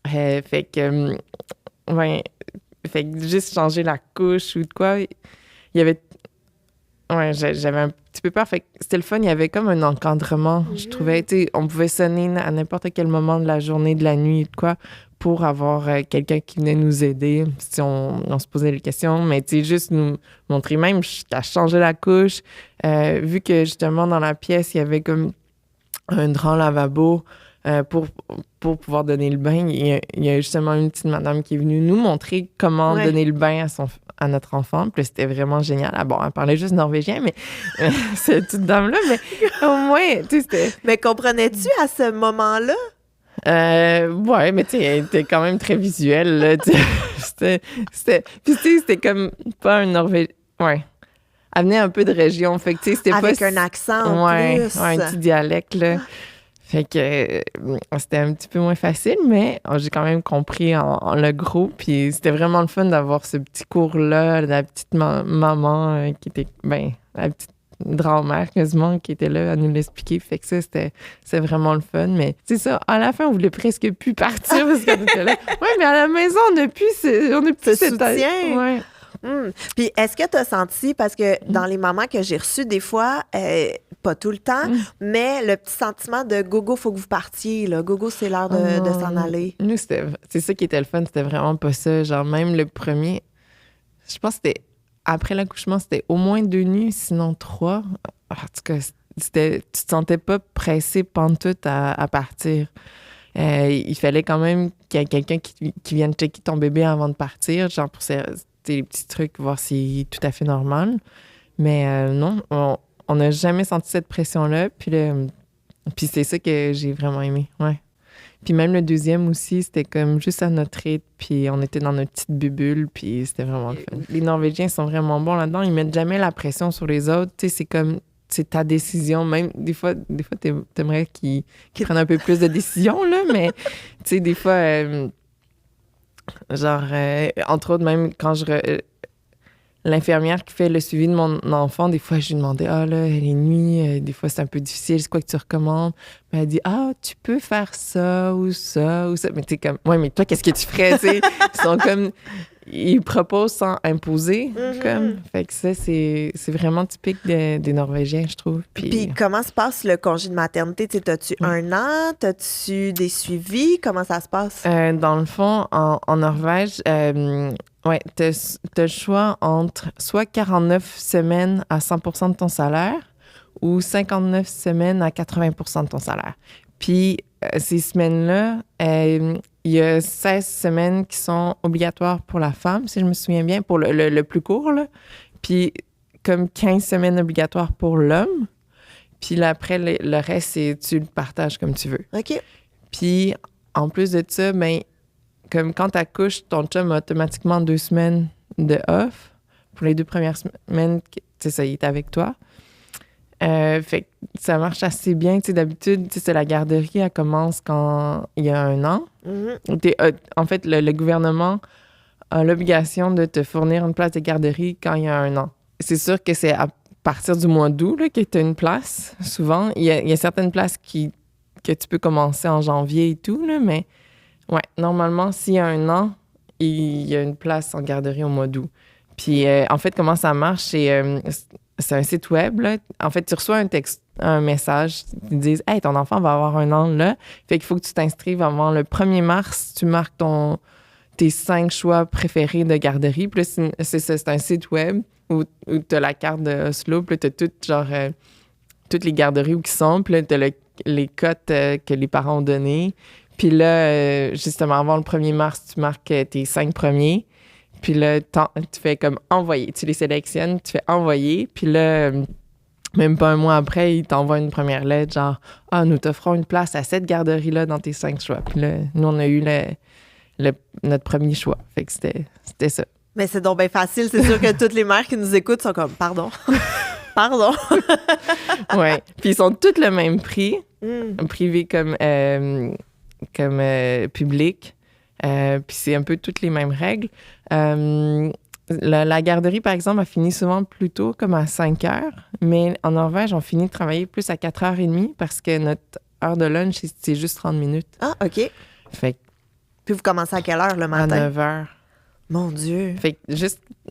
Fait que juste changer la couche ou de quoi, il y avait... Ouais, j'avais un petit peu peur. Fait que c'était le fun. Il y avait comme un encadrement, je trouvais. Tu sais, on pouvait sonner à n'importe quel moment de la journée, de la nuit, de quoi, pour avoir quelqu'un qui venait nous aider si on se posait des questions. Mais tu sais, juste nous montrer même à changer la couche. Vu que justement, dans la pièce, il y avait comme un grand lavabo pour pouvoir donner le bain. Il y a justement une petite madame qui est venue nous montrer comment donner le bain à notre enfant. Puis c'était vraiment génial. Ah bon, elle parlait juste norvégien, mais cette petite dame-là, mais au moins, tu sais, c'était... Mais comprenais-tu à ce moment-là? Ouais, mais tu sais, elle était quand même très visuelle, là, tu sais. Puis tu sais, c'était comme pas un norvégien... Ouais. Elle venait un peu de région. Fait que, tu sais, c'était Avec pas... un accent en plus. Un petit dialecte, là. Fait que c'était un petit peu moins facile, mais j'ai quand même compris en le gros. Puis c'était vraiment le fun d'avoir ce petit cours-là, de la petite maman qui était, la petite grand-mère quasiment qui était là à nous l'expliquer. Fait que ça, c'était vraiment le fun. Mais c'est ça, à la fin, on voulait presque plus partir parce qu'on était là. Ouais, mais à la maison, on n'a plus ce soutien. Ouais. Puis est-ce que tu as senti, parce que dans les moments que j'ai reçus, des fois, pas tout le temps, mais le petit sentiment de gogo, faut que vous partiez, là. Gogo, c'est l'heure de s'en aller. Nous, c'est ça qui était le fun, c'était vraiment pas ça. Genre, même le premier, je pense que c'était après l'accouchement, c'était au moins 2 nuits, sinon 3. En tout cas, tu te sentais pas pressé pantoute à partir. Il fallait quand même qu'il y ait quelqu'un qui vienne checker ton bébé avant de partir, genre pour les petits trucs, voir si est tout à fait normal. Mais non, on n'a jamais senti cette pression-là. Puis c'est ça que j'ai vraiment aimé, ouais. Puis même le deuxième aussi, c'était comme juste à notre rythme, puis on était dans notre petite bulle, puis c'était vraiment le fun. Les Norvégiens sont vraiment bons là-dedans, ils mettent jamais la pression sur les autres, tu sais, c'est comme, c'est ta décision, même des fois t'aimerais qu'ils prennent un peu plus de décisions, là, mais tu sais, des fois, entre autres, même quand l'infirmière qui fait le suivi de mon enfant, des fois, je lui demandais « Ah, là, elle est nuit, des fois, c'est un peu difficile, c'est quoi que tu recommandes? » Mais elle dit « Ah, tu peux faire ça ou ça ou ça. » Mais tu sais, comme « Ouais, mais toi, qu'est-ce que tu ferais? » Tu sais, ils sont comme... Ils proposent sans imposer, comme. Fait que ça, c'est vraiment typique des Norvégiens, je trouve. Puis comment se passe le congé de maternité? T'as-tu 1 an? T'as-tu des suivis? Comment ça se passe? Dans le fond, en Norvège... ouais, t'as le choix entre soit 49 semaines à 100% de ton salaire ou 59 semaines à 80% de ton salaire. Puis, ces semaines-là, il y a 16 semaines qui sont obligatoires pour la femme, si je me souviens bien, pour le plus court, là. Puis, comme 15 semaines obligatoires pour l'homme. Puis là, après, le reste, tu le partages comme tu veux. OK. Puis, en plus de ça, comme quand tu accouches, ton chum a automatiquement 2 semaines de off. Pour les 2 premières semaines, tu sais, ça, il est avec toi. Fait que ça marche assez bien. Tu sais, d'habitude, c'est la garderie, elle commence quand il y a 1 an. En fait, le gouvernement a l'obligation de te fournir une place de garderie quand il y a 1 an. C'est sûr que c'est à partir du mois d'août là, que tu as une place, souvent. Il y a certaines places que tu peux commencer en janvier et tout, là, mais ouais, normalement, s'il y a 1 an, il y a une place en garderie au mois d'août. Puis, en fait, comment ça marche, c'est un site web, là. En fait, tu reçois un message, ils te disent « Hey, ton enfant va avoir 1 an, là. » Fait qu'il faut que tu t'inscrives avant le 1er mars. Tu marques tes 5 choix préférés de garderie. Puis là, c'est un site web où tu as la carte de Oslo. Puis là, tu as toutes les garderies où ils sont. Puis là, tu as les cotes que les parents ont données. Puis là, justement, avant le 1er mars, tu marques tes 5 premiers. Puis là, tu fais comme envoyer. Tu les sélectionnes, tu fais envoyer. Puis là, même pas 1 mois après, ils t'envoient une première lettre, genre « Ah, nous t'offrons une place à cette garderie-là dans tes 5 choix. » Puis là, nous, on a eu notre premier choix. Fait que c'était ça. Mais c'est donc bien facile. C'est sûr que toutes les mères qui nous écoutent sont comme « Pardon. » Pardon. Oui. Puis ils sont tous le même prix, privé comme public. Puis c'est un peu toutes les mêmes règles. La garderie, par exemple, a fini souvent plus tôt, comme à 5 heures. Mais en Norvège, on finit de travailler plus à 4h30 parce que notre heure de lunch, c'est juste 30 minutes. Ah, OK. Fait que puis vous commencez à quelle heure le matin? à 9h. Mon Dieu. Fait que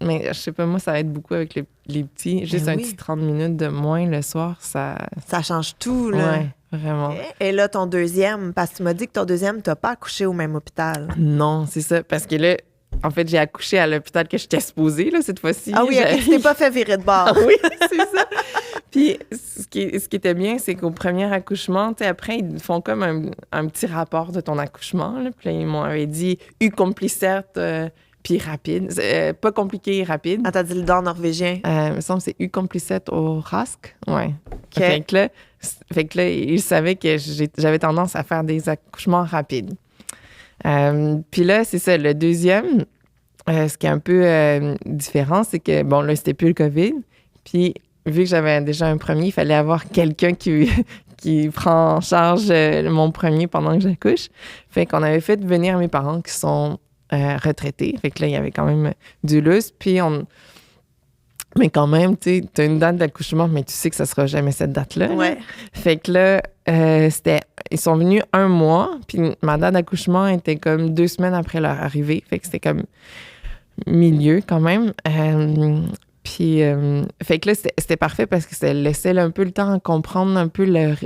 mais je sais pas, moi, ça aide beaucoup avec les petits. Juste un petit 30 minutes de moins le soir, ça change tout, là. Ouais, vraiment. Et là, ton deuxième, parce que tu m'as dit que ton deuxième, t'as pas accouché au même hôpital. Non, c'est ça. Parce que là, en fait, j'ai accouché à l'hôpital que j'étais supposée, là, cette fois-ci. Ah oui, tu t'es pas fait virer de bord. Ah oui, c'est ça. Puis, ce qui était bien, c'est qu'au premier accouchement, tu sais, après, ils font comme un petit rapport de ton accouchement, là. Puis là, ils m'avaient dit « Ukomplisert », puis rapide. Pas compliqué et rapide. Ah, t'as dit le don norvégien. Il me semble que c'est Ukomplisert og rask. Ouais. Okay. Fait que là, ils savaient que j'avais tendance à faire des accouchements rapides. Puis là, c'est ça, le deuxième, ce qui est un peu différent, c'est que, bon, là, c'était plus le COVID. Puis, vu que j'avais déjà un premier, il fallait avoir quelqu'un qui prend en charge mon premier pendant que j'accouche. Fait qu'on avait fait venir mes parents qui sont retraités. Fait que là, il y avait quand même du lustre. Puis, mais quand même, tu sais, t'as une date d'accouchement, mais tu sais que ça sera jamais cette date-là. Ouais. Fait que là, ils sont venus 1 mois, puis ma date d'accouchement était comme 2 semaines après leur arrivée. Fait que c'était comme milieu quand même. Puis, fait que là, c'était parfait parce que ça laissait un peu le temps à comprendre un peu la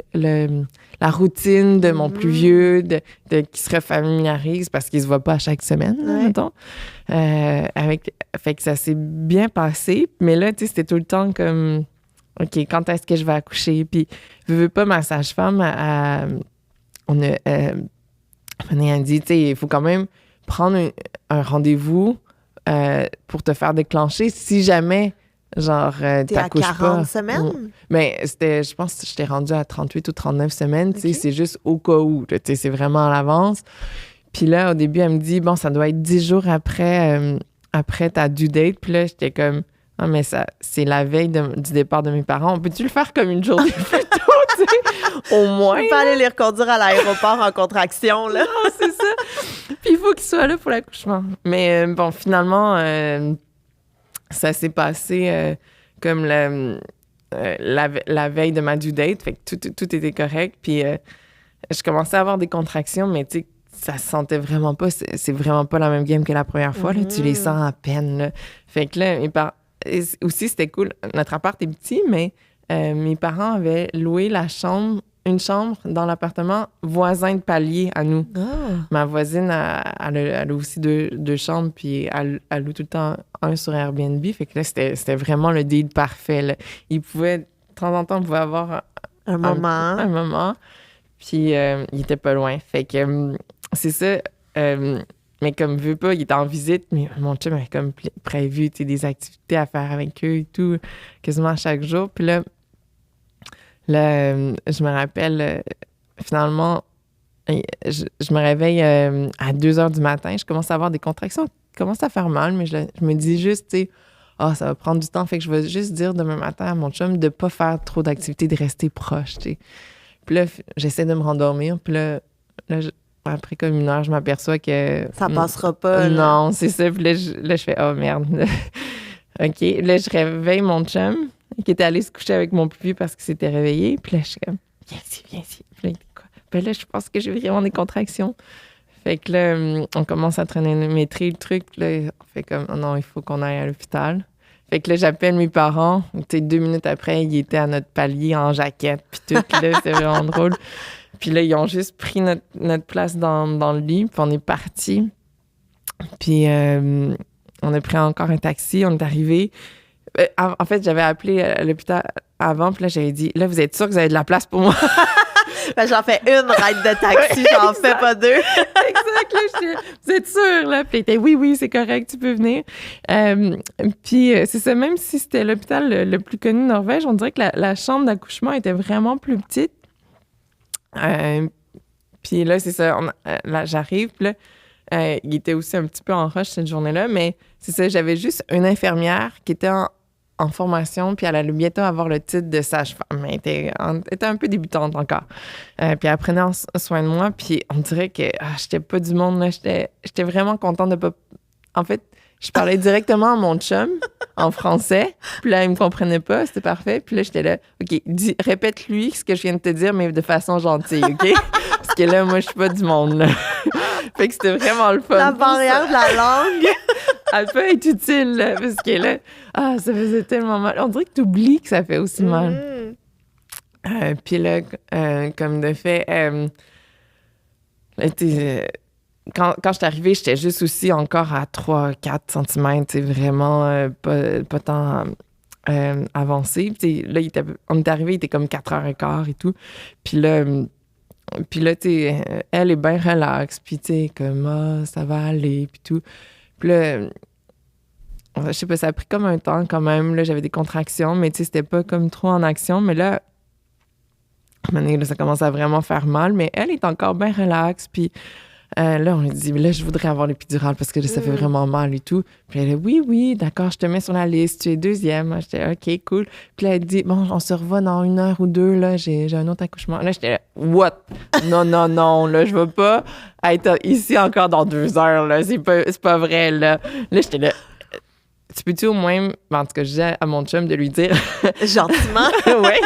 routine de mon plus vieux, qui se refamiliarise parce qu'il se voit pas à chaque semaine, mettons. Fait que ça s'est bien passé. Mais là, tu sais, c'était tout le temps comme, OK, quand est-ce que je vais accoucher? Puis, veux pas, ma sage-femme, on a dit, tu sais, il faut quand même prendre un rendez-vous pour te faire déclencher si jamais, genre, t'accouches pas. T'es à 40 semaines? Mais je pense que j'étais rendue à 38 ou 39 semaines, tu sais, c'est juste au cas où, tu sais, c'est vraiment à l'avance. Puis là, au début, elle me dit, bon, ça doit être 10 jours après ta due date. Puis là, j'étais comme, ah, mais ça, c'est la veille du départ de mes parents. Peux-tu le faire comme une journée plus tôt, tu sais, au moins? Je peux pas aller les reconduire à l'aéroport en contraction, là. Non, c'est ça. Puis il faut qu'ils soient là pour l'accouchement. Mais bon, finalement, ça s'est passé comme la veille de ma due date. Fait que tout était correct. Puis je commençais à avoir des contractions, mais tu sais, ça se sentait vraiment pas. C'est vraiment pas la même game que la première fois. Là. Tu les sens à peine. Là. Fait que là, aussi, c'était cool. Notre appart est petit, mais mes parents avaient loué une chambre dans l'appartement voisin de palier à nous. Oh. Ma voisine, elle a aussi deux chambres, puis elle loue tout le temps un sur Airbnb. Fait que là, c'était vraiment le deal parfait. Là. De temps en temps, on pouvait avoir un moment. Puis il était pas loin. Fait que c'est ça. Mais comme veut pas, il était en visite, mais mon chum avait comme prévu des activités à faire avec eux et tout, quasiment chaque jour. Puis là, je me rappelle, finalement, je me réveille à 2 heures du matin. Je commence à avoir des contractions qui commencent à faire mal, mais je me dis juste, tu sais, ça va prendre du temps. Fait que je vais juste dire demain matin à mon chum de pas faire trop d'activités, de rester proche, tu sais. Puis là, j'essaie de me rendormir. Puis là après comme 1 heure, je m'aperçois que... Ça passera pas. Non, c'est ça. Puis là, je fais « Oh, merde! » OK. Là, je réveille mon chum qui était allé se coucher avec mon plus vieux parce qu'il s'était réveillé. Puis là, je suis comme « Viens ici, viens ici. » Puis là, quoi? Puis là, je pense que j'ai vraiment des contractions. Fait que là, on commence à chronométrer le truc. Puis là, on fait comme « Non, il faut qu'on aille à l'hôpital. » Fait que là, j'appelle mes parents. Tu sais, 2 minutes après, ils étaient à notre palier en jaquette. Puis tout, là, c'était vraiment drôle. Puis là, ils ont juste pris notre place dans le lit. Puis on est partis. Puis on a pris encore un taxi. On est arrivé. En fait, j'avais appelé à l'hôpital avant. Puis là, j'avais dit, là, vous êtes sûr que vous avez de la place pour moi? Ben, j'en fais une ride de taxi, j'en fais pas 2. Exact, là, vous êtes sûr, là? Puis il était, oui, c'est correct, tu peux venir. Puis c'est ça, même si c'était l'hôpital le plus connu de Norvège, on dirait que la chambre d'accouchement était vraiment plus petite. Puis là, c'est ça, là, j'arrive, puis là, il était aussi un petit peu en rush cette journée-là, mais c'est ça, j'avais juste une infirmière qui était en formation, puis elle allait bientôt avoir le titre de sage-femme. Elle était un peu débutante encore. Puis elle prenait soin de moi, puis on dirait que j'étais pas du monde, là. J'étais vraiment contente de pas... En fait, je parlais directement à mon chum en français, puis là, il me comprenait pas, c'était parfait. Puis là, j'étais là, OK, répète-lui ce que je viens de te dire, mais de façon gentille, OK? Parce que là, moi, je suis pas du monde, là. Fait que c'était vraiment le fun. La barrière de la langue. Elle peut être utile, là, parce que là, ça faisait tellement mal. On dirait que tu oublies que ça fait aussi mal. Puis là, comme de fait, quand je suis arrivée, j'étais juste aussi encore à 3-4 cm, tu sais, vraiment pas tant avancé. Puis là, on est arrivé, il était comme 4h15 et tout. Puis là, tu sais, elle est bien relax. Puis tu sais, comme, ça va aller, puis tout. Puis là, je sais pas, ça a pris comme un temps quand même. Là, j'avais des contractions, mais tu sais, c'était pas comme trop en action. Mais là, à un moment donné, là, ça commence à vraiment faire mal. Mais elle est encore bien relax. Puis Là, on lui dit, là, je voudrais avoir l'épidurale parce que là, ça fait vraiment mal et tout. Puis elle a dit, oui, d'accord, je te mets sur la liste, tu es deuxième. Moi, j'étais, OK, cool. Puis là, elle dit, bon, on se revoit dans 1 heure ou 2, là, j'ai un autre accouchement. Là, j'étais là, what? Non, là, je veux pas être ici encore dans 2 heures, là, c'est pas vrai, là. Là, j'étais là, tu peux-tu au moins, en tout cas, je disais à mon chum de lui dire... Gentiment. ouais,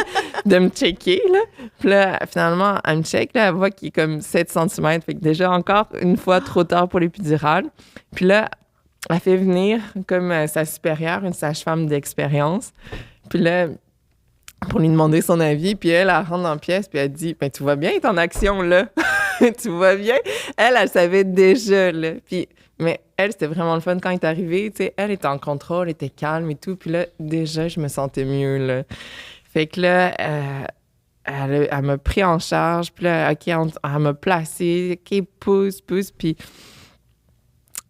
de me checker, là. Puis là, finalement, elle me check, là, elle voit qu'il est comme 7 cm. Fait que déjà, encore une fois, trop tard pour l'épidurale. Puis là, elle fait venir comme sa supérieure, une sage-femme d'expérience. Puis là, pour lui demander son avis, puis elle rentre dans la pièce, puis elle dit, ben, tu vois bien, ton action, là. Tu vois bien? Elle savait déjà, là. Puis... Mais elle, c'était vraiment le fun quand elle est arrivée. Tu sais, elle était en contrôle, elle était calme et tout. Puis là, déjà, je me sentais mieux, là. Fait que là, elle m'a pris en charge. Puis là, OK, elle m'a placée. OK, pousse. Puis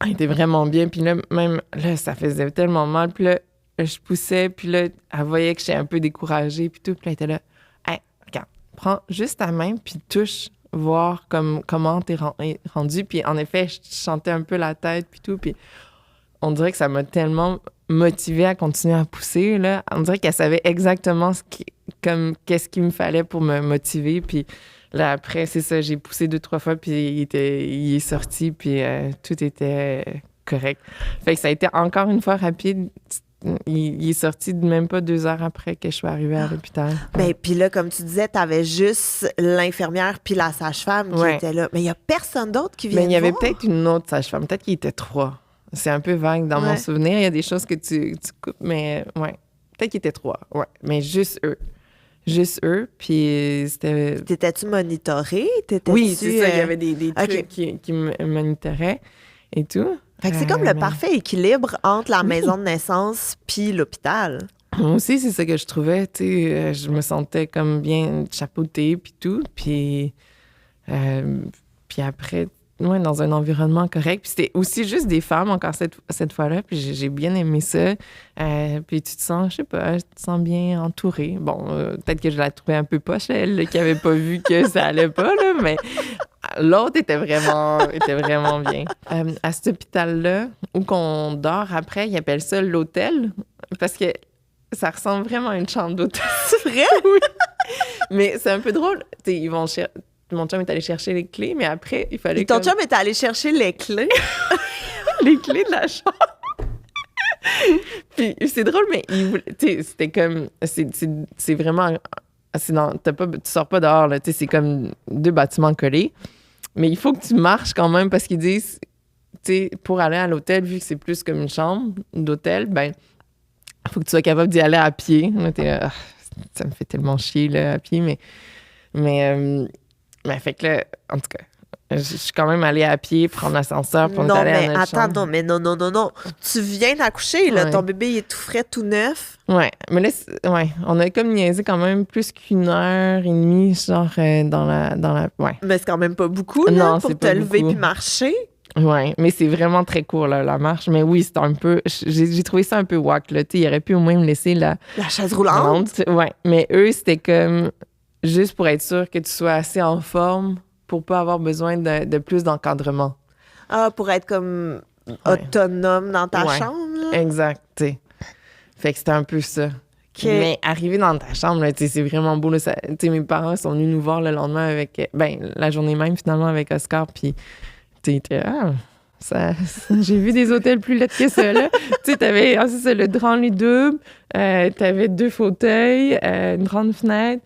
elle était vraiment bien. Puis là, même, là, ça faisait tellement mal. Puis là, je poussais. Puis là, elle voyait que j'étais un peu découragée. Puis tout. Puis là, elle était là, hey, regarde, prends juste ta main, puis touche. Voir comment t'es rendu. Puis en effet, je chantais un peu la tête puis tout. Puis on dirait que ça m'a tellement motivée à continuer à pousser, là. On dirait qu'elle savait exactement qu'est-ce qu'il me fallait pour me motiver. Puis là, après, c'est ça, j'ai poussé 2-3 fois, puis il est sorti, puis tout était correct. Fait que ça a été encore une fois rapide. Il est sorti même pas 2 heures après que je suis arrivée à l'hôpital. Ben, puis là, comme tu disais, t'avais juste l'infirmière puis la sage-femme qui était là. Mais il y a personne d'autre qui vient Mais il y avait voir. peut-être une autre sage-femme. Peut-être qu'il était 3. C'est un peu vague dans mon souvenir. Il y a des choses que tu coupes, mais ouais. Peut-être qu'il était 3. Ouais. Mais juste eux. Juste eux. Puis c'était... T'étais-tu monitorée? Oui, c'est ça. Il y avait des trucs qui me monitoraient et tout. Fait que c'est comme le parfait équilibre entre la maison de naissance puis l'hôpital. Moi aussi, c'est ça que je trouvais, tu sais. Je me sentais comme bien chapeautée puis tout. Puis après, ouais, dans un environnement correct. Puis c'était aussi juste des femmes encore cette fois-là. Puis j'ai bien aimé ça. Puis tu te sens, je sais pas, tu te sens bien entourée. Bon, peut-être que je la trouvais un peu poche, elle, là, qui avait pas vu que ça allait pas, là, mais... L'autre était vraiment bien. À cet hôpital-là, où qu'on dort après, ils appellent ça l'hôtel, parce que ça ressemble vraiment à une chambre d'hôtel. C'est vrai? Oui. Mais c'est un peu drôle. Mon chum est allé chercher les clés, mais après, il fallait Ton chum est allé chercher les clés? Les clés de la chambre. Puis c'est drôle, mais c'était comme... C'est vraiment... tu sors pas dehors, là. C'est comme 2 bâtiments collés. Mais il faut que tu marches quand même parce qu'ils disent, pour aller à l'hôtel, vu que c'est plus comme une chambre d'hôtel, ben, il faut que tu sois capable d'y aller à pied. Là, ça me fait tellement chier, là, à pied, mais fait que là, en tout cas, je suis quand même allée à pied prendre l'ascenseur pour aller à notre chambre. Non, mais non. Tu viens d'accoucher, là. Ouais. Ton bébé, il est tout frais, tout neuf. Ouais. Mais là, on a comme niaisé quand même plus qu'1h30, genre, dans la... Ouais. Mais c'est quand même pas beaucoup, là, non, pour te lever puis marcher. Ouais, mais c'est vraiment très court, là, la marche. Mais oui, c'est un peu... J'ai trouvé ça un peu wack, là. Tu sais, il aurait pu au moins me laisser la chaise roulante. Ouais. Mais eux, c'était comme... Juste pour être sûr que tu sois assez en forme pour pas avoir besoin de plus d'encadrement. Ah, pour être comme autonome dans ta chambre, là? Exact, tu sais. Fait que c'était un peu ça. Okay. Mais arriver dans ta chambre, là, c'est vraiment beau. Là, mes parents sont venus nous voir le lendemain avec... la journée même, finalement, avec Oscar. Puis, tu sais, j'ai vu des hôtels plus laids que ça, là. Tu sais, t'avais le grand lit double, t'avais 2 fauteuils, une grande fenêtre.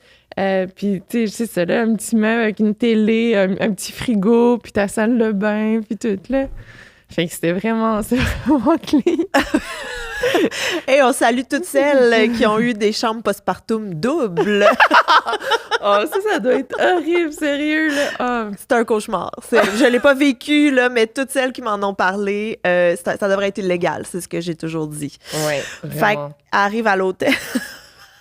Puis, tu sais, c'est ça, là, un petit meuble avec une télé, un petit frigo, puis ta salle de bain, puis tout, là. Fait que c'était vraiment clean. Et on salue toutes celles qui ont eu des chambres postpartum doubles. Oh, ça doit être horrible, sérieux, là. Oh. C'est un cauchemar. Je l'ai pas vécu, là, mais toutes celles qui m'en ont parlé, ça devrait être illégal, c'est ce que j'ai toujours dit. Oui, vraiment. Fait qu'arrive à l'hôtel.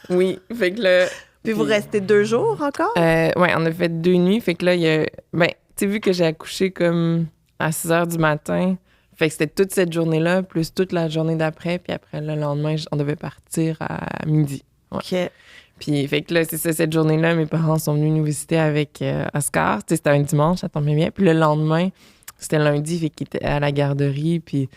Oui, fait que là... Puis vous restez 2 jours encore? Oui, on a fait 2 nuits. Fait que là, il y a... tu sais, vu que j'ai accouché comme à 6 heures du matin, fait que c'était toute cette journée-là, plus toute la journée d'après. Puis après, le lendemain, on devait partir à midi. Ouais. OK. Puis, fait que là, c'est ça, cette journée-là, mes parents sont venus nous visiter avec Oscar. Tu sais, c'était un dimanche, ça tombait bien. Puis le lendemain, c'était lundi, fait qu'il était à la garderie, puis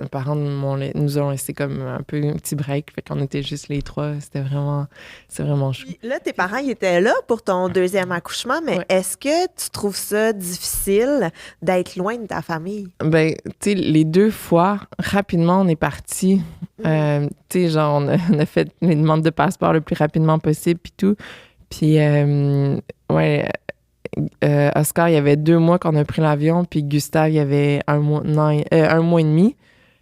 mes parents nous ont laissé comme un peu un petit break, fait qu'on était juste les trois. C'est vraiment chou. Puis là, tes parents, ils étaient là pour ton deuxième accouchement, mais est-ce que tu trouves ça difficile d'être loin de ta famille? Ben, tu sais, les 2 fois, rapidement, on est partis. Tu sais, genre, on a fait les demandes de passeport le plus rapidement possible, puis tout. Puis, Oscar, il y avait 2 mois qu'on a pris l'avion, puis Gustave, il y avait 1 mois et demi.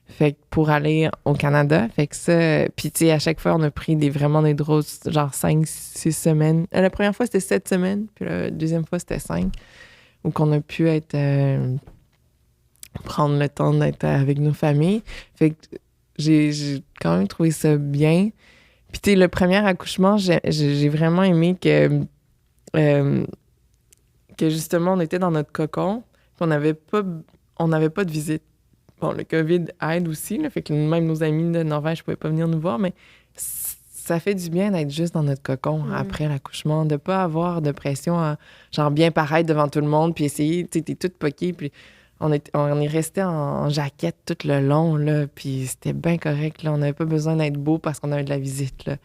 Fait que pour aller au Canada, fait que ça... Puis, tu sais, à chaque fois, on a pris vraiment des grosses, genre 5-6 semaines. La première fois, c'était 7 semaines, puis la deuxième fois, c'était 5. Où qu'on a pu prendre le temps d'être avec nos familles. Fait que j'ai quand même trouvé ça bien. Puis, tu sais, le premier accouchement, j'ai vraiment aimé que justement, on était dans notre cocon, puis on n'avait pas de visite. Bon, le COVID aide aussi, là, fait que même nos amis de Norvège ne pouvaient pas venir nous voir, mais ça fait du bien d'être juste dans notre cocon après l'accouchement, de ne pas avoir de pression à genre bien paraître devant tout le monde, puis essayer, tu sais, t'es toute poquée, puis on est resté en jaquette tout le long, là, puis c'était bien correct, là, on n'avait pas besoin d'être beau parce qu'on avait de la visite, là.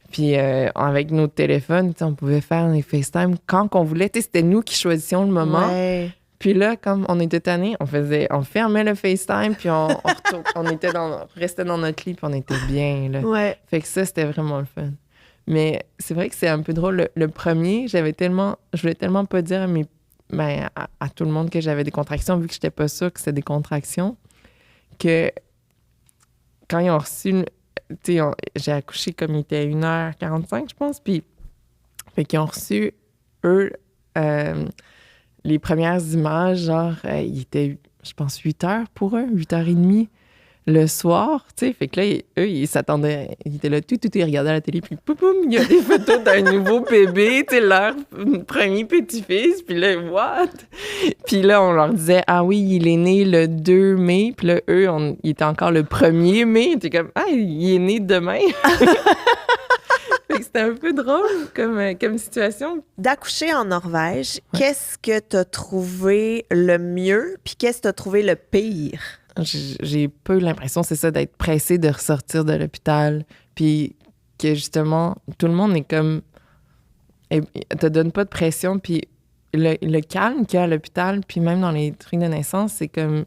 Puis avec nos téléphones, on pouvait faire des FaceTime quand on voulait. C'était nous qui choisissions le moment. Ouais. Puis là, comme on était tannés, on fermait le FaceTime, puis on restait dans notre lit, puis on était bien, là. Ouais. Fait que ça, c'était vraiment le fun. Mais c'est vrai que c'est un peu drôle. Le premier, je voulais tellement pas dire à tout le monde que j'avais des contractions, vu que j'étais pas sûre que c'était des contractions, que quand ils ont reçu... Tu sais, j'ai accouché comme il était 1h45, je pense, puis fait qu'ils ont reçu, eux, les premières images, genre, il était, je pense, 8h pour eux, 8h30 le soir, tu sais, fait que là, eux, ils s'attendaient, ils étaient là, ils regardaient la télé, puis poum, il y a des photos d'un nouveau bébé, tu sais, leur premier petit-fils, puis là, what? Puis là, on leur disait, ah oui, il est né le 2 mai, puis là, eux, il était encore le 1er mai, t'es comme, ah, il est né demain! Fait que c'était un peu drôle comme situation. D'accoucher en Norvège, qu'est-ce que t'as trouvé le mieux, puis qu'est-ce que t'as trouvé le pire? J'ai pas eu l'impression, c'est ça, d'être pressée de ressortir de l'hôpital, puis que justement, tout le monde est comme... te donne pas de pression, puis le calme qu'il y a à l'hôpital, puis même dans les trucs de naissance, c'est comme...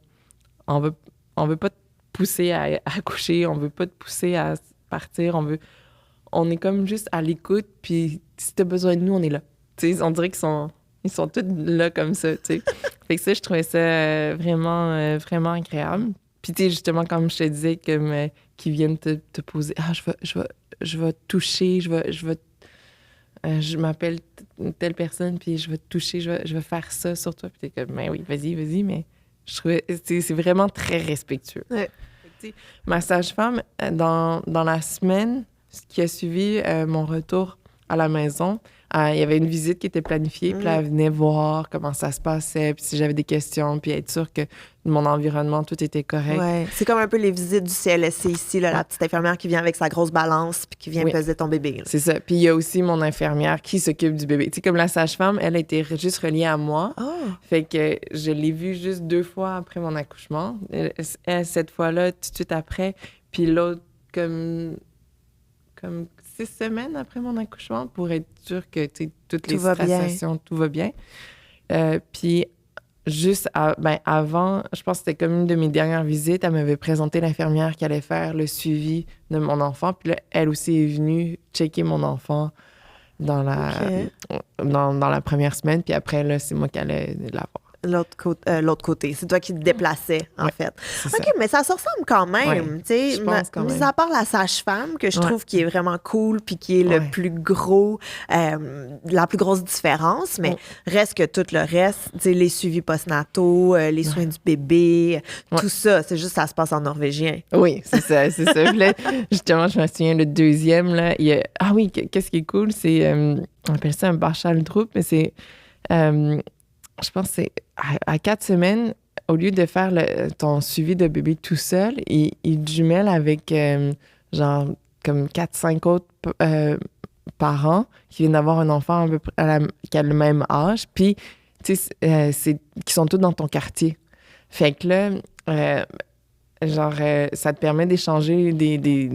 On veut pas te pousser à accoucher, on veut pas te pousser à partir, on est comme juste à l'écoute, puis si t'as besoin de nous, on est là. Tu sais, on dirait qu'ils sont tous là comme ça, tu sais. Fait que ça, je trouvais ça vraiment, vraiment agréable. Puis, tu sais, justement, comme je te disais, comme qu'ils viennent te poser, « Ah, je vais te toucher, je m'appelle telle personne, puis je vais te toucher, je vais faire ça sur toi. » Puis t'es comme, « Ben oui, vas-y. » Mais je trouvais, c'est vraiment très respectueux. Ouais. Fait que, ma sage-femme, dans la semaine qui a suivi mon retour à la maison, il y avait une visite qui était planifiée, puis là, elle venait voir comment ça se passait, puis si j'avais des questions, puis être sûre que mon environnement, tout était correct. Ouais. C'est comme un peu les visites du CLSC ici, là, la petite infirmière qui vient avec sa grosse balance puis qui vient peser ton bébé. Là. C'est ça. Puis il y a aussi mon infirmière qui s'occupe du bébé. Tu sais, comme la sage-femme, elle était juste reliée à moi. Oh. Fait que je l'ai vue juste 2 fois après mon accouchement. Elle, cette fois-là, tout de suite après, puis l'autre, comme 6 semaines après mon accouchement pour être sûre que toutes les stressations, tout va bien. Puis juste avant, je pense que c'était comme une de mes dernières visites, elle m'avait présenté l'infirmière qui allait faire le suivi de mon enfant. Puis là, elle aussi est venue checker mon enfant dans la première semaine. Puis après, là, c'est moi qui allais la voir. L'autre côté. C'est toi qui te déplaçais, en fait. OK, ça. Mais ça se ressemble quand même. Je pense quand même. Mis à part la sage-femme, que je trouve qui est vraiment cool puis qui est le plus gros, la plus grosse différence, mais reste que tout le reste, les suivis postnataux, les soins du bébé, tout ça, c'est juste ça se passe en norvégien. Oui, c'est ça. Puis là, justement, je me souviens, le deuxième, là, ah oui, qu'est-ce qui est cool, c'est, on appelle ça un Barchaldrup, mais c'est... je pense que c'est à 4 semaines, au lieu de faire ton suivi de bébé tout seul, il te jumelle avec genre comme 4-5 autres parents qui viennent d'avoir un enfant à peu près qui a le même âge, puis tu sais, qui sont tous dans ton quartier. Fait que là, ça te permet d'échanger des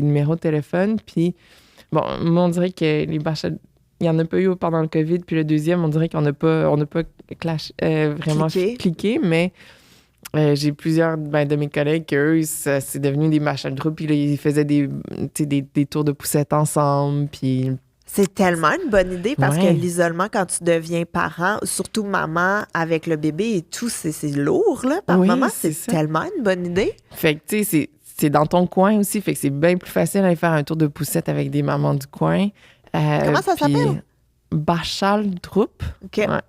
numéros de téléphone. Puis, bon, moi, on dirait que les bâches, il n'y en a pas eu pendant le COVID. Puis le deuxième, on dirait qu'on n'a pas vraiment cliqué. Mais j'ai plusieurs de mes collègues qu'eux, c'est devenu des machins de groupe. Puis là, ils faisaient des tours de poussette ensemble. Puis... C'est tellement une bonne idée parce que l'isolement, quand tu deviens parent, surtout maman avec le bébé et tout, c'est lourd, là. Par moment, c'est tellement une bonne idée. Fait que, tu sais, c'est dans ton coin aussi. Fait que c'est bien plus facile d'aller faire un tour de poussette avec des mamans du coin. Comment ça s'appelle? Bachal Group. OK. Ouais.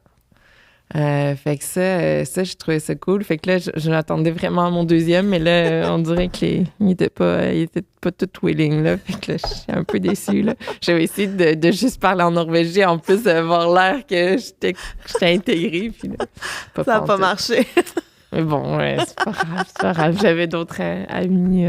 Fait que ça, je trouvais ça cool. Fait que là, je l'attendais vraiment à mon deuxième, mais là, on dirait qu'il était pas tout willing, là. Fait que là, je suis un peu déçue, là. J'avais essayé de juste parler en norvégien, en plus d'avoir l'air que j'étais intégrée, puis là, ça n'a pas marché. Mais bon, ouais, c'est pas grave. J'avais d'autres amis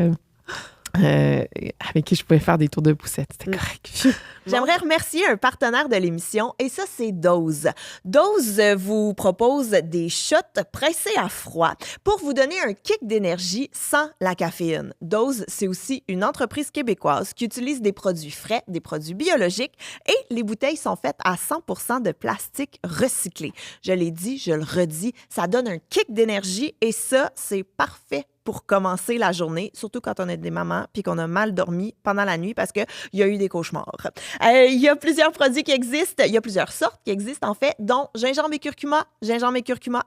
avec qui je pouvais faire des tours de poussette. C'était correct. J'aimerais remercier un partenaire de l'émission et ça, c'est Dose. Dose vous propose des shots pressés à froid pour vous donner un kick d'énergie sans la caféine. Dose, c'est aussi une entreprise québécoise qui utilise des produits frais, des produits biologiques et les bouteilles sont faites à 100% de plastique recyclé. Je l'ai dit, je le redis, ça donne un kick d'énergie et ça, c'est parfait pour commencer la journée, surtout quand on est des mamans puis qu'on a mal dormi pendant la nuit parce qu'il y a eu des cauchemars. Il y a plusieurs produits qui existent, il y a plusieurs sortes qui existent en fait, dont gingembre et curcuma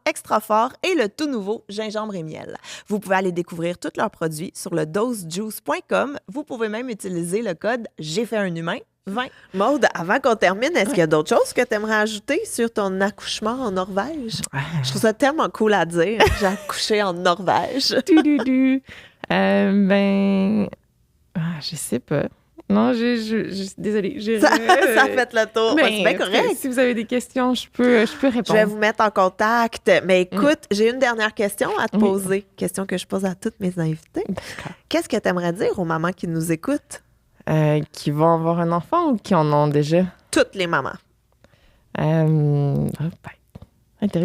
extra fort et le tout nouveau gingembre et miel. Vous pouvez aller découvrir tous leurs produits sur le dosejuice.com. Vous pouvez même utiliser le code « J'ai fait un humain ». 20. Maude, avant qu'on termine, est-ce qu'il y a d'autres choses que tu aimerais ajouter sur ton accouchement en Norvège? Je trouve ça tellement cool à dire. J'ai accouché en Norvège. Je sais pas. Non, désolée. Ça fait le tour. Mais c'est bien correct. Si vous avez des questions, je peux répondre. Je vais vous mettre en contact. Mais écoute, j'ai une dernière question à te poser. Question que je pose à toutes mes invités. Qu'est-ce que tu aimerais dire aux mamans qui nous écoutent? Qui vont avoir un enfant ou qui en ont déjà? Toutes les mamans. T'aurais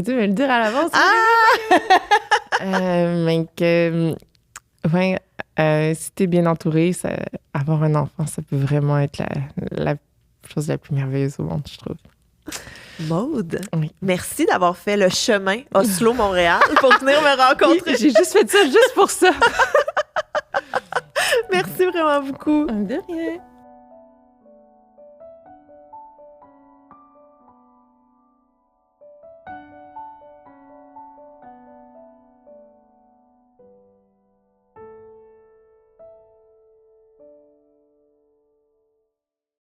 dû me le dire à l'avance. Mais que... si t'es bien entourée, avoir un enfant, ça peut vraiment être la chose la plus merveilleuse au monde, je trouve. Maude, merci d'avoir fait le chemin Oslo-Montréal pour venir me rencontrer. J'ai juste fait ça juste pour ça. Merci vraiment beaucoup. De rien.